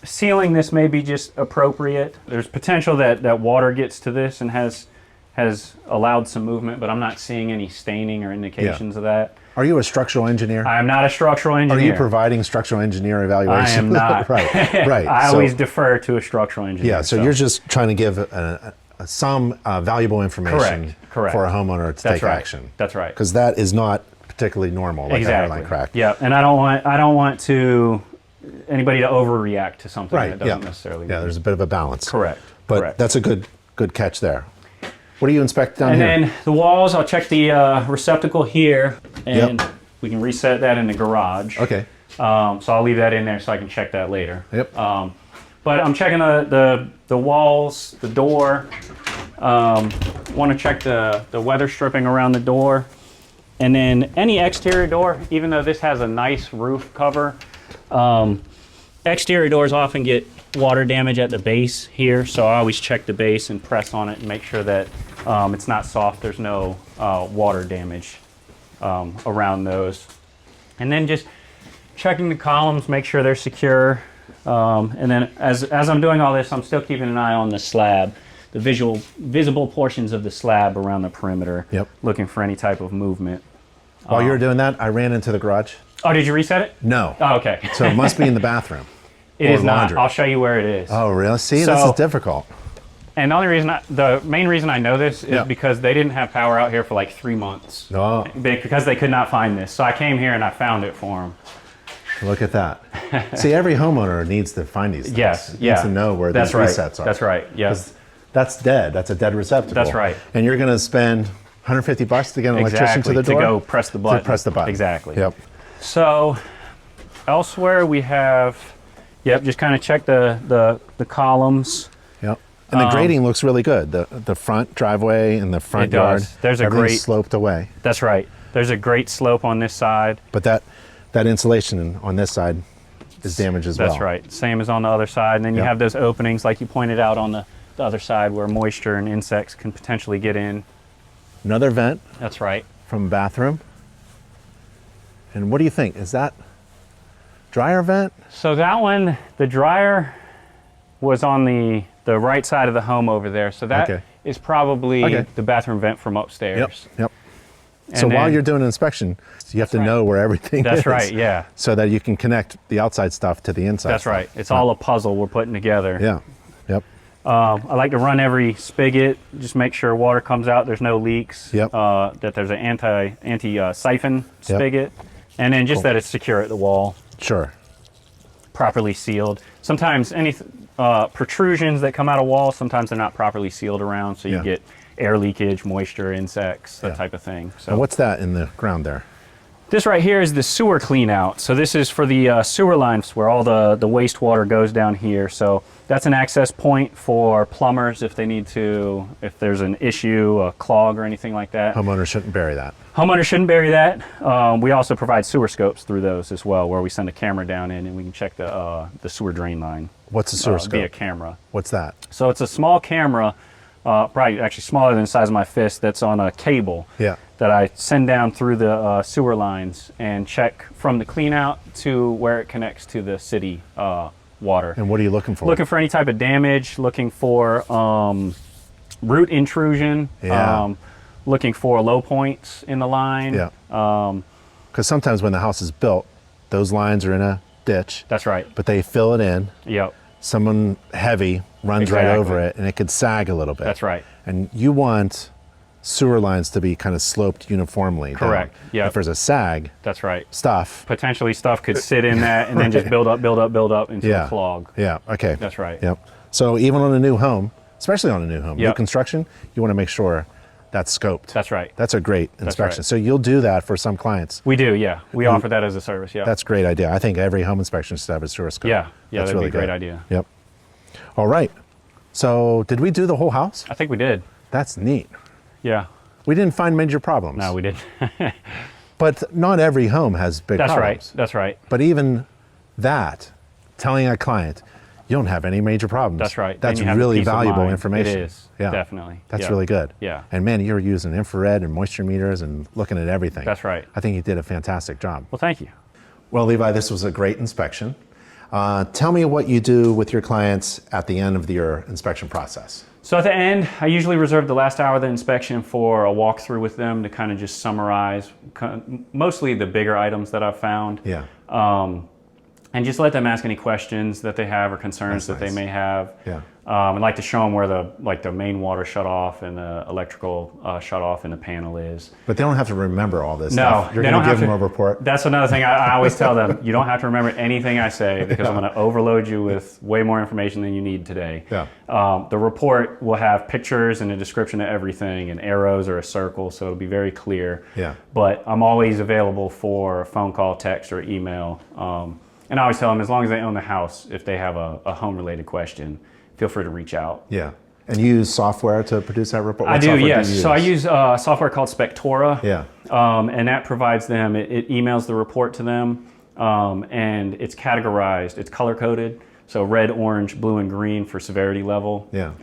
sealing this may be just appropriate. There's potential that water gets to this and has allowed some movement, but I'm not seeing any staining or indications of that. Are you a structural engineer? I am not a structural engineer. Are you providing structural engineer evaluation? I am not. right. I always defer to a structural engineer. Yeah, so you're just trying to give some valuable information Correct. for a homeowner to take action. That's right. Because that is not particularly normal, like a hairline crack. Yeah, and I don't want anybody to overreact to something that doesn't necessarily mean. Yeah, there's a bit of a balance. Correct. But that's a good catch there. What do you inspect down here? And then the walls, I'll check the receptacle here, and we can reset that in the garage. Okay. So I'll leave that in there so I can check that later. Yep. But I'm checking the walls, the door. Want to check the weather stripping around the door. And then any exterior door, even though this has a nice roof cover, exterior doors often get water damage at the base here, so I always check the base and press on it and make sure that it's not soft. There's no water damage around those. And then just checking the columns, make sure they're secure. And then as I'm doing all this, I'm still keeping an eye on the slab, the visible portions of the slab around the perimeter, looking for any type of movement. While you were doing that, I ran into the garage. Oh, did you reset it? No. Oh, okay. So it must be in the bathroom. It is laundry. not. I'll show you where it is. Oh, really? See, this is difficult. And the main reason I know this is because they didn't have power out here for like 3 months. Oh. Because they could not find this. So I came here and I found it for them. Look at that. See, every homeowner needs to find these things. Yes, Needs to know where these resets are. That's right, yes. That's dead. That's a dead receptacle. That's right. And you're going to spend $150 to get an electrician to the door? To go press the button. To press the button. Exactly. Yep. So elsewhere we have, just kind of check the columns. Yep. And the grading looks really good. The front driveway and the front yard. There's a everything's great sloped away. That's right. There's a great slope on this side. But that insulation on this side is damaged as well. That's right. Same as on the other side. And then you have those openings, like you pointed out, on the other side where moisture and insects can potentially get in. Another vent. That's right. From a bathroom. And what do you think? Is that dryer vent? So that one, the dryer was on the right side of the home over there. So that is probably the bathroom vent from upstairs. Yep. So while you're doing an inspection, you have to know where everything is. That's right, yeah. So that you can connect the outside stuff to the inside That's stuff. right. It's all a puzzle we're putting together. Yeah, yep. I like to run every spigot, just make sure water comes out, there's no leaks, Yep. that there's an anti-siphon spigot, and then just that it's secure at the wall. Sure. Properly sealed. Sometimes any protrusions that come out of walls, sometimes they're not properly sealed around, so you get air leakage, moisture, insects, that type of thing. So and what's that in the ground there? This right here is the sewer clean out. So this is for the sewer lines where all the wastewater goes down here. So that's an access point for plumbers if they need to, if there's an issue, a clog or anything like that. Homeowners shouldn't bury that. Homeowners shouldn't bury that. We also provide sewer scopes through those as well, where we send a camera down in and we can check the sewer drain line. What's a sewer scope? Via camera. What's that? So it's a small camera, probably actually smaller than the size of my fist, that's on a cable. Yeah. That I send down through the sewer lines and check from the clean out to where it connects to the city water. And what are you looking for? Looking for any type of damage, looking for root intrusion, looking for low points in the line. Yeah. Because sometimes when the house is built, those lines are in a ditch. That's right. But they fill it in. Yep. Someone heavy runs right over it and it could sag a little bit. That's right. And you want sewer lines to be kind of sloped uniformly. Correct. Yeah. If there's a sag, that's right. Stuff. Potentially stuff could sit in that and then just build up into a clog. Yeah. Okay. That's right. Yep. So even on a new home, especially on a new home, new construction, you want to make sure that's scoped. That's right. That's a great inspection. So you'll do that for some clients. We do, yeah. We offer that as a service, yeah. That's a great idea. I think every home inspection should have a sewer scope. Yeah, that's that'd really be a great good. idea. Yep. All right. So did we do the whole house? I think we did. That's neat. Yeah. We didn't find major problems. No, we didn't. But not every home has big problems. That's right. But even that, telling a client, you don't have any major problems. That's right. That's really valuable information. It is, yeah. definitely. That's really good. Yeah. And man, you're using infrared and moisture meters and looking at everything. That's right. I think you did a fantastic job. Well, thank you. Well, Levi, this was a great inspection. Tell me what you do with your clients at the end of your inspection process. So at the end, I usually reserve the last hour of the inspection for a walkthrough with them to kind of just summarize mostly the bigger items that I've found. Yeah. And just let them ask any questions that they have or concerns that they may have. Yeah. I'd like to show them where the main water shut off and the electrical shut off in the panel is. But they don't have to remember all this No, stuff. You're going to give them a report. That's another thing I always tell them. You don't have to remember anything I say because I'm going to overload you with way more information than you need today. Yeah. The report will have pictures and a description of everything and arrows or a circle, so it'll be very clear. Yeah. But I'm always available for a phone call, text, or email. And I always tell them, as long as they own the house, if they have a home-related question, feel free to reach out. Yeah. And you use software to produce that report? I do, yes. So I use software called Spectora. Yeah. And that provides them, it emails the report to them, and it's categorized, it's color-coded. So red, orange, blue, and green for severity level. Yeah.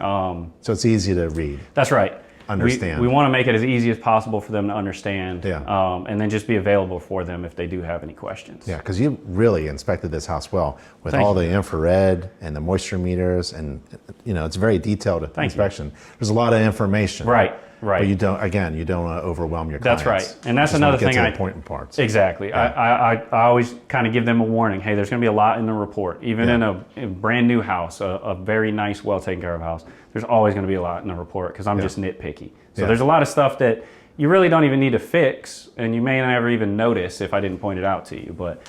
So it's easy to read. That's right. Understand. We want to make it as easy as possible for them to understand. Yeah. And then just be available for them if they do have any questions. Yeah, because you really inspected this house well with all the infrared and the moisture meters, and it's a very detailed inspection. There's a lot of information. Right. But you don't want to overwhelm your clients. That's right. And that's another thing. Get to the important parts. Exactly. Yeah. I always kind of give them a warning. Hey, there's going to be a lot in the report. Even in a brand new house, a very nice, well taken care of house, there's always going to be a lot in the report because I'm just nitpicky. So there's a lot of stuff that you really don't even need to fix, and you may never even notice if I didn't point it out to you. But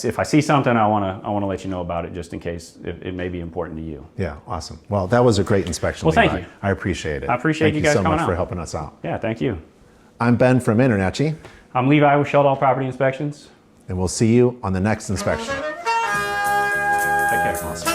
if I see something, I want to let you know about it just in case it may be important to you. Yeah, awesome. Well, that was a great inspection. Well, thank you. I appreciate it. I appreciate you guys coming out. Thank you so much for helping us out. Yeah, thank you. I'm Ben from InterNACHI. I'm Levi with Sheldahl Property Inspections. And we'll see you on the next inspection. Take care. Awesome.